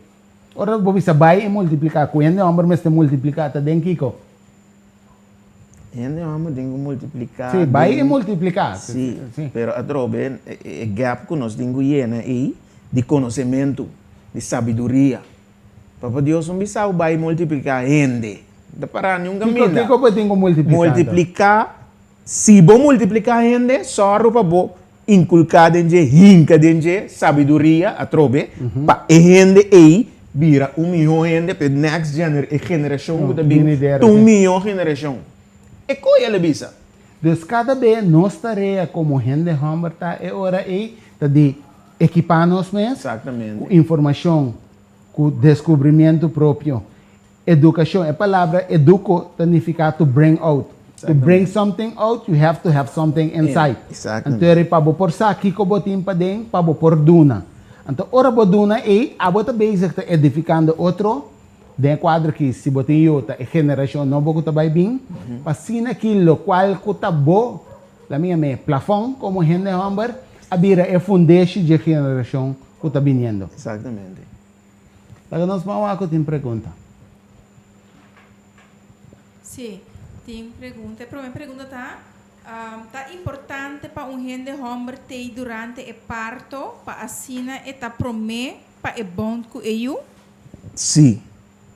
Speaker 1: Ora, você vai multiplicar com gente homem mas de multiplicar também, Kiko.
Speaker 2: Gente homem tem que multiplicar.
Speaker 1: Sim, vai multiplicar.
Speaker 2: Sim, pero a trobe é gap que nós temos aí de conhecimento, de sabedoria. Para Deus não bisa vai multiplicar gente. Da para nenhum caminho.
Speaker 1: O que eu tenho multiplicar?
Speaker 2: Multiplicar, se vou multiplicar gente, só para vou inculcar dentro, hinca dentro, sabedoria, a trobe, para a gente aí vira 1 milhão de gente, para a next geração, que também 1 milhão de geração. É coisa ele bisa.
Speaker 1: Então, cada vez nossa tarefa como gente homem é hora aí de equipar-nos mesmo.
Speaker 2: Exatamente.
Speaker 1: Com informação, com descobrimento próprio. Educação, a palavra educo significa to bring out. To bring something out, you have to have something inside.
Speaker 2: Exactly.
Speaker 1: Então, para você por aqui, que você tem para por duna. Então, ora você duna é, a você basic edificando outro, de quadro que se você tem outra geração não você vai bem, para sim aquilo qual que está bom, a minha plafond como gente homem, a vira é fundeixe de geração que está vindo.
Speaker 2: Exatamente.
Speaker 1: Agora nós vamos a uma pergunta.
Speaker 12: Sim, tem pergunta. A minha pergunta tá importante para gente homem ter durante o parto para assina e tá promê para o bond com eu?
Speaker 2: Sim.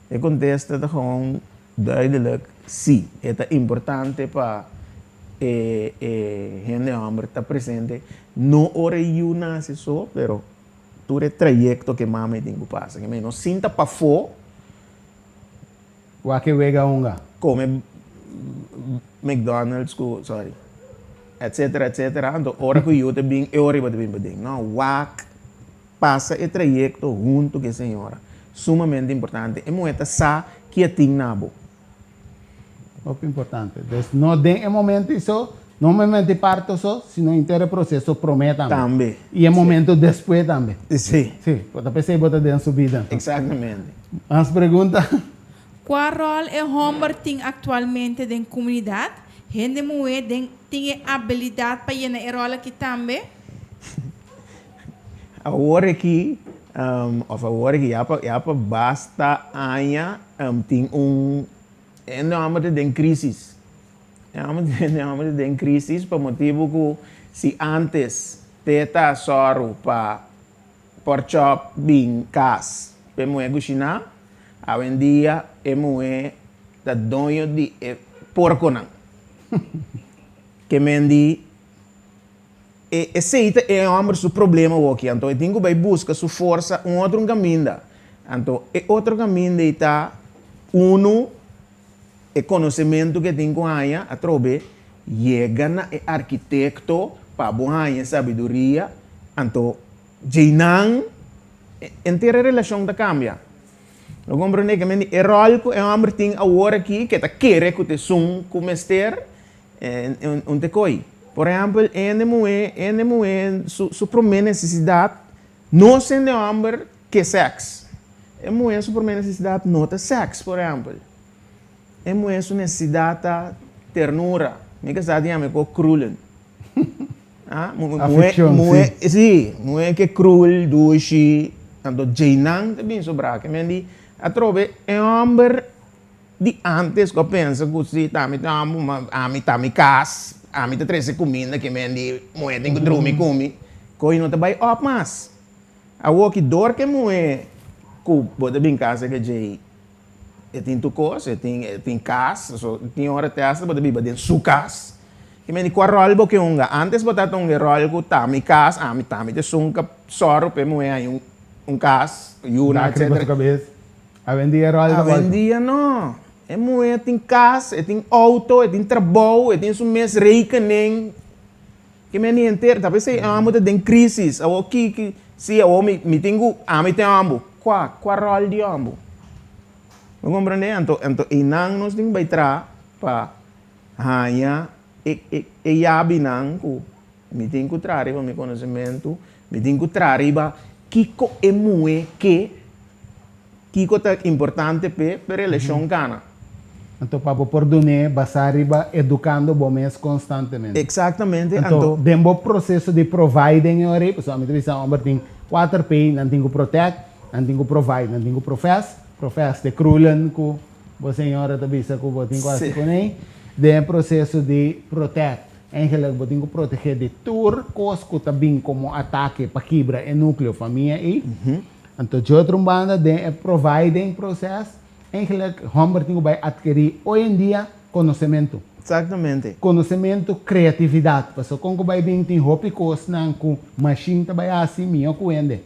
Speaker 2: Eu contesto gewoon duidelijk sim. Het is importante para gente hombre está presente, no hora y una hace eso, pero todo el trayecto que mami tengo pasa, que me no sienta para fo,
Speaker 1: Wa que wega unga.
Speaker 2: come McDonald's, sorry, etcétera, etcétera. Então, hora que eu te bem, é hora que eu te bem. Não, wak passa o trayecto junto com a senhora. Sumamente importante. É muito sa que é ting nabo.
Speaker 1: Muito importante. Então, não tem momento isso, não momento de parto só, sino inteiro processo promete
Speaker 2: também.
Speaker 1: E é momento depois também.
Speaker 2: Sim.
Speaker 1: Sim, pode pensar botar dentro subida.
Speaker 2: Exatamente.
Speaker 1: As perguntas?
Speaker 12: Qual rol é homem tem atualmente na comunidade? Gente mulher tem habilidade para ir na rola aqui também?
Speaker 2: Agora que, of agora que já basta anya tem homem tem crisis. Homem tem crisis por motivo que se antes teta soro para por chop bem cas, para mulher cozinhar, hoje em dia é mulher da dono de porco não. Que mendi esse é o problema aqui. Então eu tenho que buscar sua força outro caminho. Então outro caminho está é conhecimento que tenho aí a trobe chega na arquiteto para boa sabedoria. Então jinan inteira relação da cambia. Eu compreendo que mendi rol que é homem tem agora aqui que está querer que te sum como ester te coi. Por exemplo, sua primeira necessidade não sendo homem que sexo. Sua primeira necessidade não é sexo, por exemplo. Sua necessidade de ternura. Me casado me com cruel. Sim, mulher que cruel, doce, tanto jeinan também sobra. Que me di, a trobe é homem de antes que eu penso que se tá me cas, me tá treze comida que me di, mulher tem que dormir comi, coi não tá vai op mas. A walk dor que mulher que bota bem casa que jei, tem tu coisa, tem casa, so tem hora testa bota bem dentro su casa. Que me di qual rol que unga, antes botar rol que tá me casa, tá me te sunca soro pe mulher aí casa, yuna etc.
Speaker 1: A vendia rol
Speaker 2: a vendia não. É mulher tem casa, tem auto, tem trabalho, tem seu mês rekening. Que me nem inteiro, talvez se a amo tem crise, o que se a homem me tenho, a me tem ambo, qual rol de ambo? Não compreende? Então inang nós tem que tra para hanya yabi nang ko me tenho que trazer para meu conhecimento, me tenho que trazer para kiko é mulher que kiko tá importante para relação cana.
Speaker 1: Então, para perdonar, basar riba educando bomes constantemente.
Speaker 2: Exatamente.
Speaker 1: Então, dentro do processo de providing, pessoalmente, você tem 4P, não tem que protect, não tem que provide, não tem que profess de crulen, que você senhora também sabe que você tem quase com ele, dentro do processo de protect. Em que você tem que proteger de tudo, coisas que também como ataque para quebrar o núcleo família. Então, de outra banda, dentro do providing processo, eigenlijk homem tem que adquirir hoje em dia conhecimento.
Speaker 2: Exatamente.
Speaker 1: Conhecimento, criatividade. Porque quando vai bem tem hobby coisa não com machine também assim minha coende.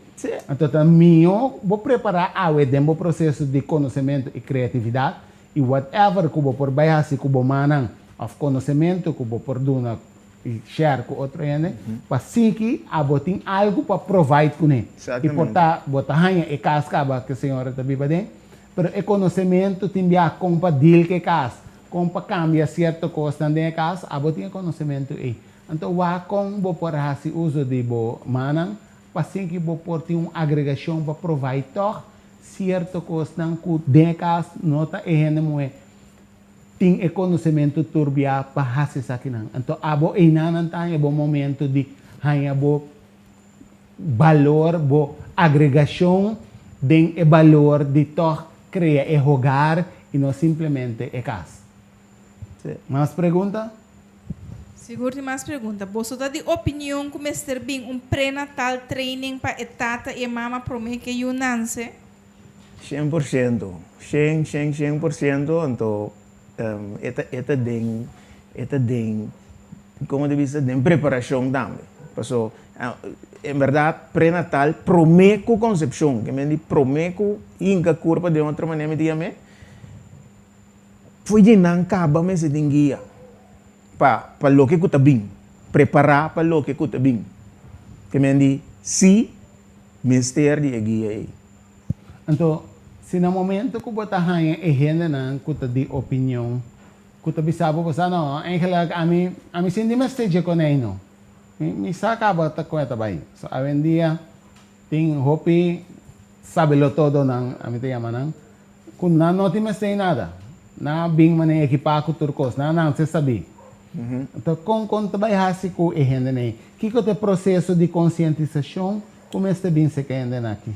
Speaker 1: Então minha vou preparar ao dentro do processo de conhecimento e criatividade e whatever que vou por vai assim que vou manang of conhecimento que vou por dona e share com outro ende. Para assim que abo tem algo para provide com ele. E portar botar hanha e casca que a senhora também vai dentro. Pero o conhecimento tem a compartilhar que casa, para cambiar certa coisa dentro da casa, abo tem conhecimento aí. Então, com vou por esse uso de bo manang, para assim que vou por ter uma agregação para provar certa coisa que dentro da casa nota e gente moe tem o conhecimento turbia para fazer isso aqui não. Então, abo aí não tem bom momento de ganhar bo valor, bo agregação, den o valor de toque cria é jogar e não simplesmente é casa. Mais pergunta?
Speaker 12: Seguro tem mais pergunta. Você está de opinião como Mr. Bing prenatal training para etata e mama promete que eu nasce?
Speaker 2: 100%. 100%. Então, eta como de vista de preparación también. Paso, en verdad, prenatal, promeco concepción, que me di promeco inca curva de otra manera, me diga, foi llenan caba me se tinguia pa lo que kuta bing, preparar para lo que kuta bing. Que me di, si, mister de guia aí.
Speaker 1: Então, se no momento que você está gente não kuta di opinião, kuta bisabo você não, eigenlijk a mim sindi mesteje com ele não. Me saca bata com essa bai. So a vendia tem hopi sabelo todo não, a mim te chama não. Com não te mestei nada. Na bing mané equipar com turcos, não se sabe. Então, com trabalho hasi com a gente né. Que é o processo de conscientização como este bem se quer ainda aqui?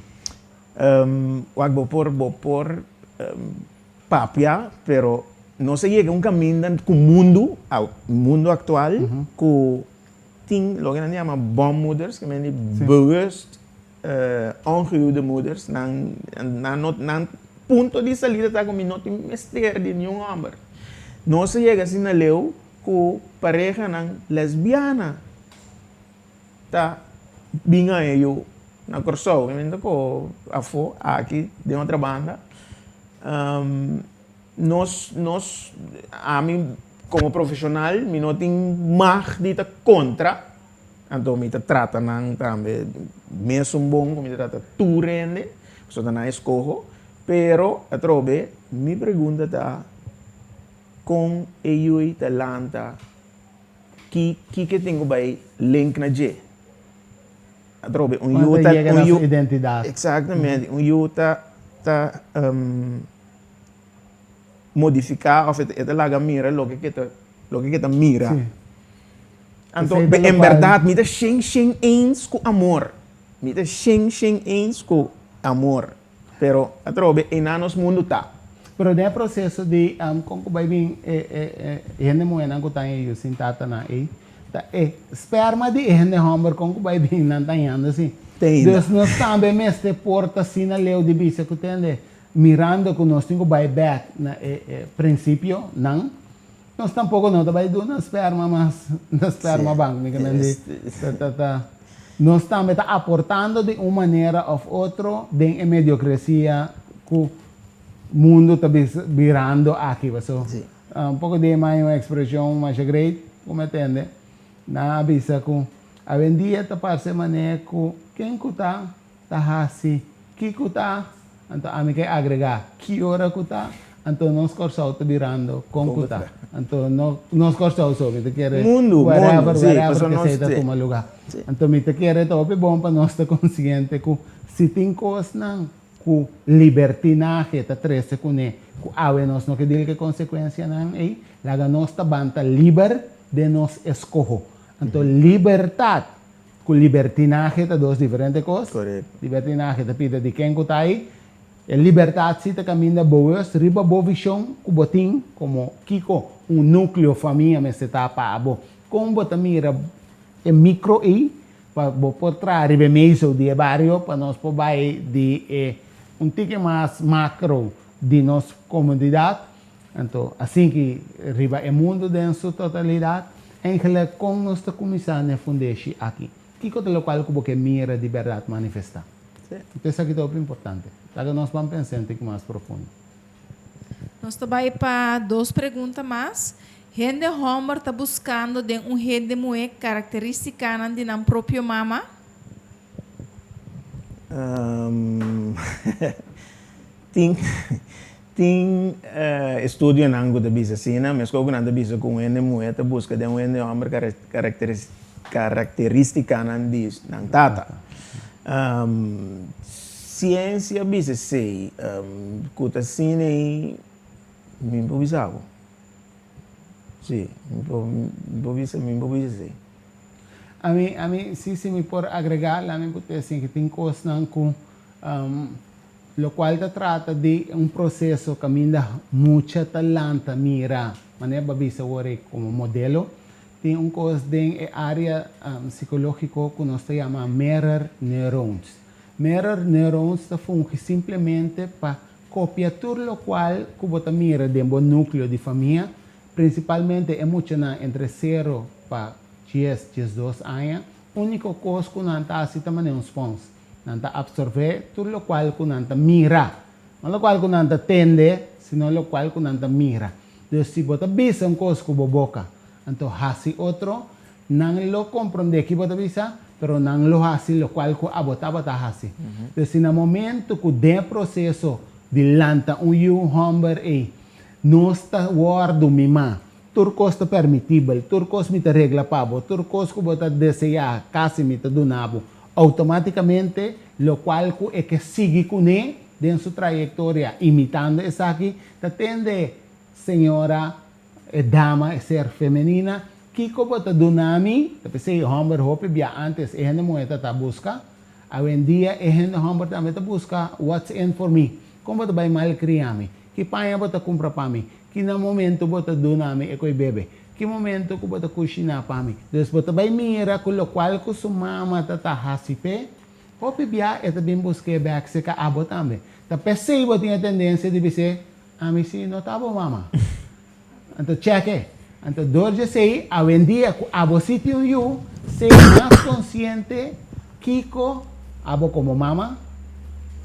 Speaker 2: Vou por papia, pero não se chega caminho com o mundo atual, com tem lo que nós chama bommoeders, que men bewust ongehuwde moeders, nan punto de salida tá com não tem mister de nenhum homem. Não se chega assim na leu com pareja nan lesbiana, tá binga eu na corso, que men ko afo aqui de outra banda. Nós a mim como profissional, mi não tem mais de contra, então me trata não também mesmo bom, me trata tu rende, só na escojo, pero a trobe mi pergunta tá com eu e talanta que tenho vai link na G. A trobe
Speaker 1: identidade.
Speaker 2: Exatamente, eu tá modificar of het laga mira lo que kita mira.
Speaker 1: Sí.
Speaker 2: Então, em verdade, me dá xing eens com amor. Me dá xing eens com amor. Pero a trobe em anos mundo tá.
Speaker 1: Pero no processo de como vai vir gente moena que tá aí sin tata na aí. Tá esperma de gente homem como vai vir não tá indo assim. Deus nós também mestre porta assim na leu de bisa que tem mirando que nós temos buyback na princípio, não. Nós tampouco não vai do na esperma, mas na esperma banco, nós também está aportando de uma maneira ou outra de mediocracia que o mundo está virando aqui, so, pouco de mais uma expressão mais great, como entende? Na avisa que a vendia está para ser maneira que quem está assim, que está então, a mim quer agregar que hora que está, então nós cortamos virando com que está. Então, nós cortamos sobre, te quer whatever que seja como lugar. Então, me te quer top bom para nós estar consciente que se tem coisas não, que libertinagem está trece com ele, que ave nós não que diga que consequência não é, lá nós está banta liber de nós escojo. Então, liberdade com libertinagem está duas diferentes coisas.
Speaker 2: Correto.
Speaker 1: Libertinagem está pida de quem que está aí. A liberdade se está caminhando boas, riba boa visão, que botim, como Kiko, núcleo família, mas se está para abo. Como botar mira é micro aí, para por trás, riba meio de barrio, para nós poder de tique mais macro de nossa comunidade. Então, assim que riba é mundo em sua totalidade, em relação com nossa comissão de fundação aqui. Kiko é o local que você mira de verdade manifestar. Então, isso aqui é o importante. Agora nós vamos pensar um pouco mais profundo.
Speaker 12: Nós também para duas perguntas mais. Gente homem está buscando de gente mulher característica de não próprio mama?
Speaker 2: Tem estudo em ângulo da bisa sina, mas como não da bisa com gente mulher está busca de gente homem característica não tata. Ciência bisa sei, kuta sine me improvisava. Sim, me improvisei.
Speaker 1: A mim, se me por agregar, a mim pode assim que tem coisas não com lo qual te trata de processo que ainda muita talanta mira, maneira babisa ore como modelo. Tem coisa de área psicológica que nós chama mirror neurons. Mirror neurons fungem simplesmente para copiar tudo o qual que você mira dentro do núcleo de família, principalmente emocional entre 0 para 12 anos, único coisa que não está assim também é um spons. Não está absorver tudo o qual que não está mira. Não o qual que não está tende, sino o qual que não está mira. Então, se você bisa uma coisa com a boca, então hasi outro, não lo compreende que você bisa, pero não lo hasi, o qual que a bota hasi. Então, se no momento que o processo de lanta humber não está guardo mima, turcos está permitível, turcos me regra pabo, turcos que você deseja, casi me donabo, automaticamente, lo qual é que sigue com ele dentro de sua trajetória, imitando essa aqui, tende senhora, dama, ser feminina, que como você donami, pensei, homem, hope, bia antes, é a moeda tá busca, hoje em dia, é a homem também tá busca, what's in for me, como você vai mal criar me, que pai você compra para mim, que no momento você donami, é coi bebê, que momento que você cozinha para mim, depois você vai mirar com o qual que sua mama tá hasipe, hope, bia, é também buscar back, se ka abo também, tá pensei, você tem a tendência de dizer, a mim sim, não tá bom, mama. Então, cheque. Então, hoje sei, hoje em dia, a você tem ser mais consciente, Kiko, abo como mama,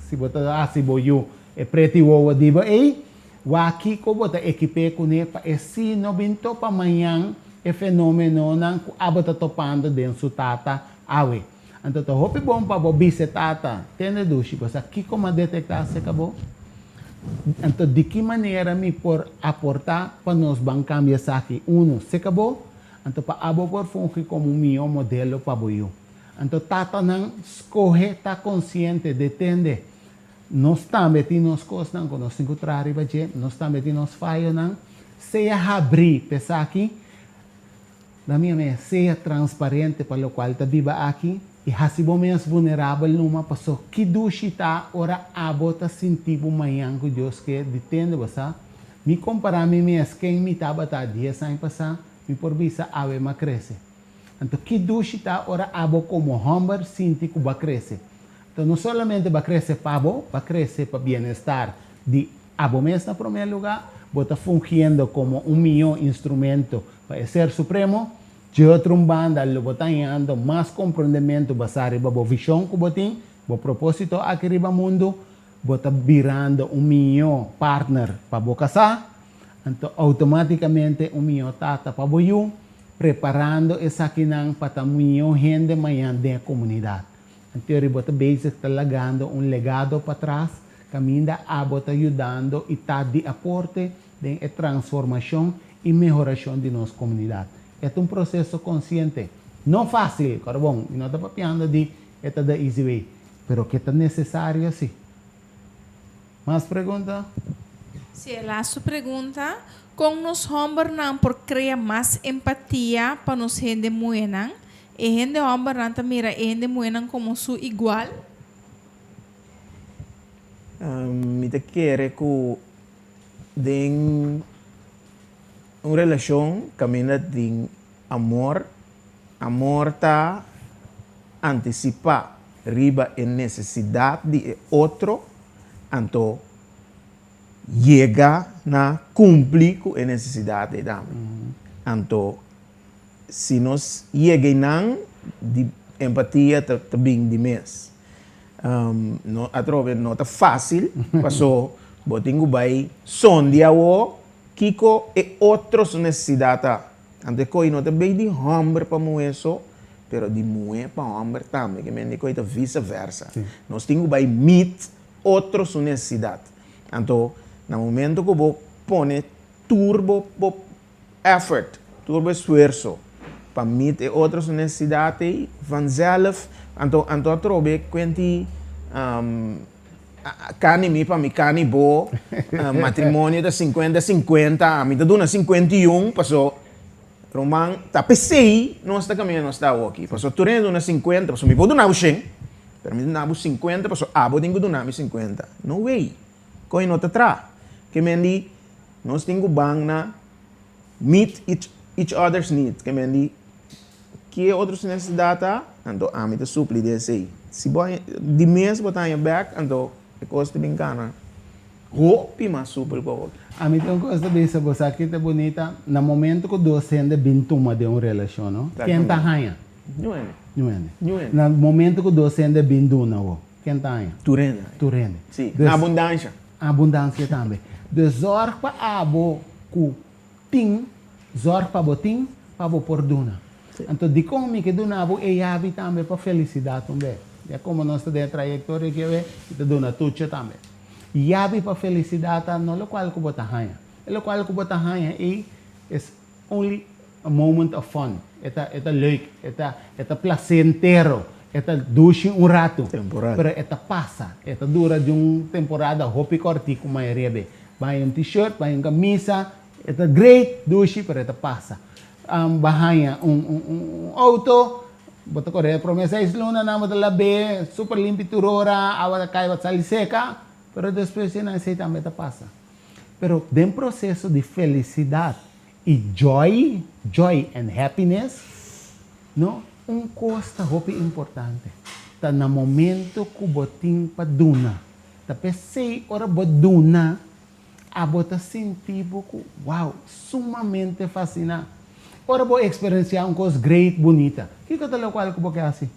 Speaker 1: se você assim, você é preto ou diva aí, o Kiko, você equipe com ele, para se não vinto para amanhã, é fenômeno não abo tá topando dentro do tata, awe. Então, tô hope bom para você tata, tem duche, você Kiko mas detectar se acabou. Então, de que maneira me por aportar para nós cambiar isso aqui? Se acabou, então para abo por funcionar como meu modelo para eu. Então, tata não escolhe, tá consciente, detende. Nós também temos coisas não, quando nós encontrarmos, nós também temos falhas não. Seja abrir, pensar aqui, da minha mãe, seja transparente para o qual está viva aqui. E assim mais vulnerável numa pessoa que duchita ora abota sentir o manhã que Deus quer detende você. Me comparar me mesmo quem me estava tá 10 anos passar, me por visa ave ma cresce. Então que duchita ora abo como homem sentir que vai crescer. Então não somente vai crescer para abo, vai crescer para bem-estar de abo mesmo no primeiro lugar, bota fungindo como meu instrumento para ser supremo. De outra banda, lo botando mais compreendimento basado na visão que botem, o propósito aqui no mundo, bota virando meu partner para o casar, então automaticamente meu tata para o preparando essa aqui para meu gente amanhã da comunidade. Então, ele bota basic talagando legado para trás, caminho a bota ajudando e tá de aporte de transformação e melhoração de nossa comunidade. É um processo consciente. Não fácil, claro, bom, não está papiando de esta da easy way, pero que é necessário assim. Mais pergunta?
Speaker 12: Se a sua pergunta, como nos homens não por criar mais empatia para nos gente muenan, e gente homem não tá mira gente muenan como su igual?
Speaker 2: Me te quer que den uma relação caminha de amor tá antecipar riba a necessidade de outro, então chega na cumprir com a necessidade da então se nós chegamos de empatia também de mês a trove não tá fácil passou botinho vai sondia o Kiko e outros necessidades. Ante coi não também de homem para mulher só, pero de mulher para homem também, que me digo é vice-versa. Nós temos que meet outros necessidades. Então, no momento que vou pôr turbo effort, turbo esforço para meet outras necessidades, vanzelf, então a trove quanti cani mi para mi cani bo matrimônio da 50-50 a mim tá dando 51 passou Roman tá pensei nós está caminhando nós está aqui passou turendo na 50 passou me vou donar o 100 pero me donar o 50 passou vou tenho que donar me 50 no way coi não tá tra que me di nós tenho bang na meet each other's needs que me di que outros necessidades então a mim tá supli desse se boy de mês botar em back então é coisa de brincar. Roupa mais super com
Speaker 1: A mim tem uma coisa bem você aqui tá bonita. No momento que você anda bem toma de uma relação, não? Quem tá ganha?
Speaker 2: Não é.
Speaker 1: No momento que você anda bem duna, quem tá ganha?
Speaker 2: Tu rende. Sim. Na abundância.
Speaker 1: Abundância também. De zorg para abo ku ting, zorg para boting, para bo por duna. Então, de como que duna abo e yabi também para felicidade também. É como nós temos a trajetória que é, te duna tudo também. Yabi para felicidade não é o qual que bota ganha. É o qual que bota ganha is only a moment of fun. É leuk, é placentero. Esta duche rato.
Speaker 2: Temporada.
Speaker 1: Pero esta passa. Esta dura de uma temporada hopi corti com maioria be. Vai t-shirt, vai camisa. Esta great duche, pero esta passa. Bahanha auto. Bota correr promessa luna na moda la be, super limpo turora, awa cai wat sali seca. Pero depois você não aceita esta passa. Pero dentro processo de felicidade e joy and happiness, não? Costa roupa importante. Tá no momento que o botim para duna. Tá pensei ora boduna, a bota sentido que wow, sumamente fascinante. Ora vou experienciar coisa great bonita. Que que tá qual que você assim?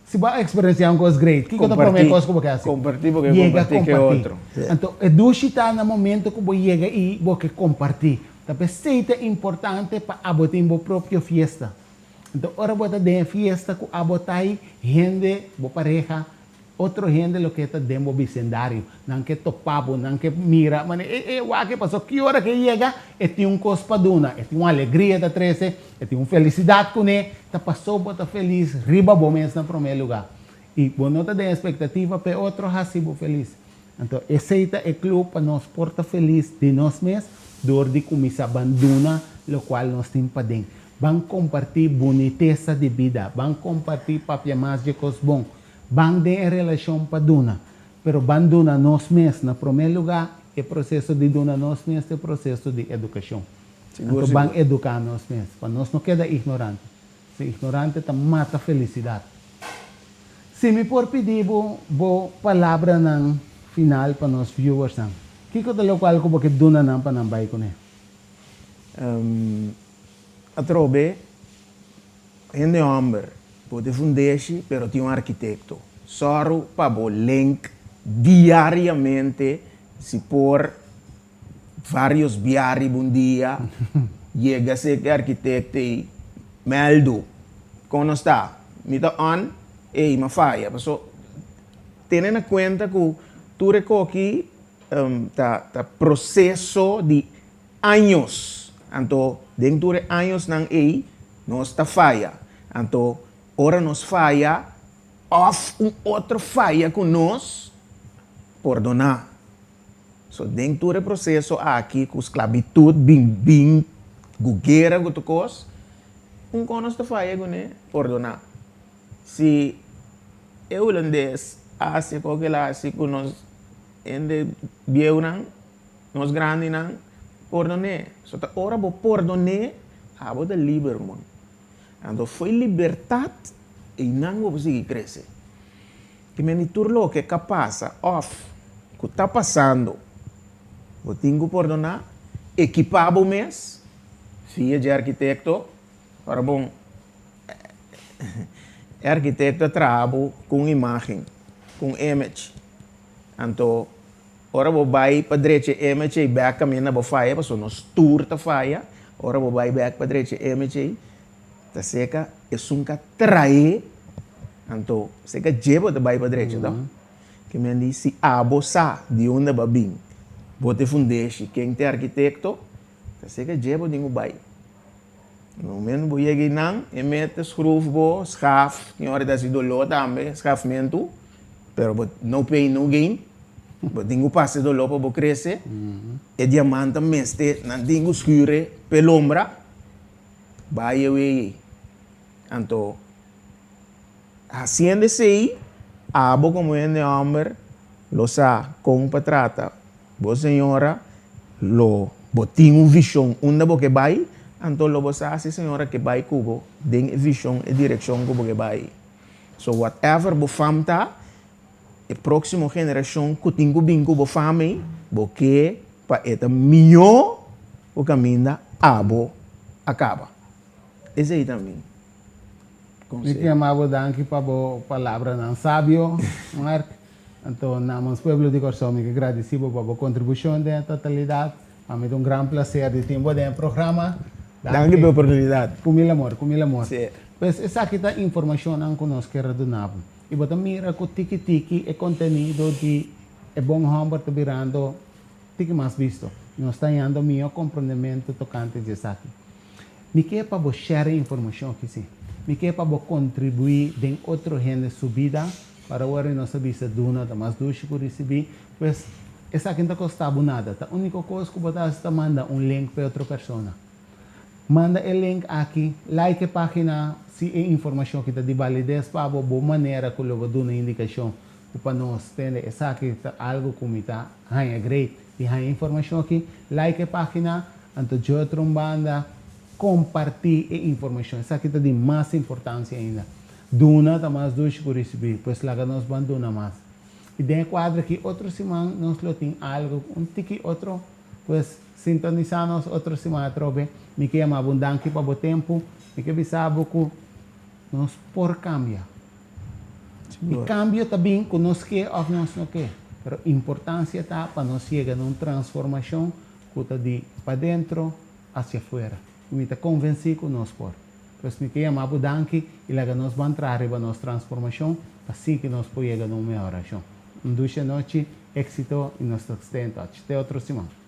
Speaker 1: Se vai experienciar coisa great, que tá prometer coisa que você assim?
Speaker 2: Compartir porque compartir que outro.
Speaker 1: Então, é duche tá no momento que você chega e você compartir. Tá pensei é importante para a botim bo própria fiesta. Então, ora bota de fiesta com a botai gente, bo pareja, outro gente lo que está dentro do vecindário, não que topabo, não que mira, mas o que passou, que hora que chega, tem cospa duna, tem uma alegria da 13, tem uma felicidade com ele, tá passou, bota feliz, riba bom mesmo no primeiro lugar. E bom não tá de expectativa para outro recibo feliz. Então, esse é clube para nós porta feliz de nós mesmos, dor de começar abandona, o qual nós temos para dentro. Vão compartilhar boniteza de vida, vão compartilhar papel mágicos bom, vão ter relação para duna, pero vão duna nós mesmos, no primeiro lugar, é processo de duna nós mesmos, é processo de educação. Então vão educar nós mesmos, para nós não queda ignorante. Se ignorante, tá mata felicidade. Se me por pedir, vou palavra no final para nós viewers, que é o qual que duna não para não vai com ele?
Speaker 2: A trobe, gente homem, pode fundar-se, pero tem arquiteto. Só para o link diariamente, se por vários viagens um dia, chega a ser arquiteto e meldo. Como está? Me dá on, e me falha. Tendo em conta que tu aqui tá processo de anos. Então, dentro de anos não nós está falha. Então, ora nos falha, ou outro falha com nós, perdonar. So, dentro do processo aqui, com esclavitud, bim, guerra, com coisa, com nós está falha com ele, perdonar. Se eu holandês, assim, qualquer lá, assim, com nós, ende, bieu, nós grande, perdoné. So, ta ora bo perdoné, abo da liber, man. Então, foi liberdade e não vou conseguir crescer. Que me turlo que capaz, que está passando, vou ter que perdonar, equipar o mês, filha de arquiteto, ora bom, arquiteto trabalha com imagem, com image. Então, ora vou vai para direita MH e back caminha para faia, para nós tour ta faia. Ora vou vai back para direita MH, ta seca é sunca trai. Então, seca jebo ta vai para direita, então. Que me diz se abo sa de onde babim. Bote fundeixe quem tem arquiteto, ta seca jebo dingo vai. No momento vou chegar não, e mete scroof bo, schaf, que hora da sidolo também, schafamento, pero no pain no gain. Tenho passe do lopo para crescer, e diamante mestre, não tenho escuro, pelombra, vai eu. Então, assim se abo como é de homem, lo sa com patrata, boa senhora, lo botinho visão, onde você vai, então lo você assim senhora que vai cubo, tem visão e direção que você vai. So whatever bo famta, a próxima geração que tenho bingo bo fame, Porque para esta melhor o caminho abo acaba. Esse aí também.
Speaker 1: Me chamava danke para a palavra não sábio, Mark. Então, namens pueblo de Corsó, me agradecido por a contribuição da totalidade. A mim é um grande prazer de ter um programa.
Speaker 2: Danke pela oportunidade.
Speaker 1: Com mil amor.
Speaker 2: Sim.
Speaker 1: Pues essa aqui é informação que nós queremos dar. E você mira que o tiki-tiki é conteúdo de bom hamburger está virando tiki mais visto. Nós estamos dando meu compreendimento tocante disso aqui. Me quer para você share informação aqui sim. Me quer para você contribuir em outra gente subida para o ano nossa vista duna, da mais duas que recebi. Pues essa aqui não custa nada. A única coisa que você está manda link para outra pessoa. Manda o link aqui, like a página, se é informação que está de validez para a boa maneira que eu vou dar uma indicação para nós entender essa aqui é algo que está great. E a informação aqui, like a página, então de outra banda, compartilhar a informação. Essa aqui está de mais importância ainda. Duna, tá mais dois que receber, pois lá nós vamos donar mais. E dentro do quadro aqui, outra semana, nós temos algo, tiki outro, pois sintonizar-nos outra semana, trobe. Me quer uma abundância para o tempo, me quer avisar que nós por cambiar. E cambio também que nós quer ou nós não quer. Mas a importância está para nós chegar a uma transformação que está de para dentro hacia fora. Me está convencido que nós por. Pois me quer uma abundância e lá nós vamos entrar para a nossa transformação, assim que nós podemos chegar a uma melhoração. Uma noite, êxito e nós estamos até outra semana.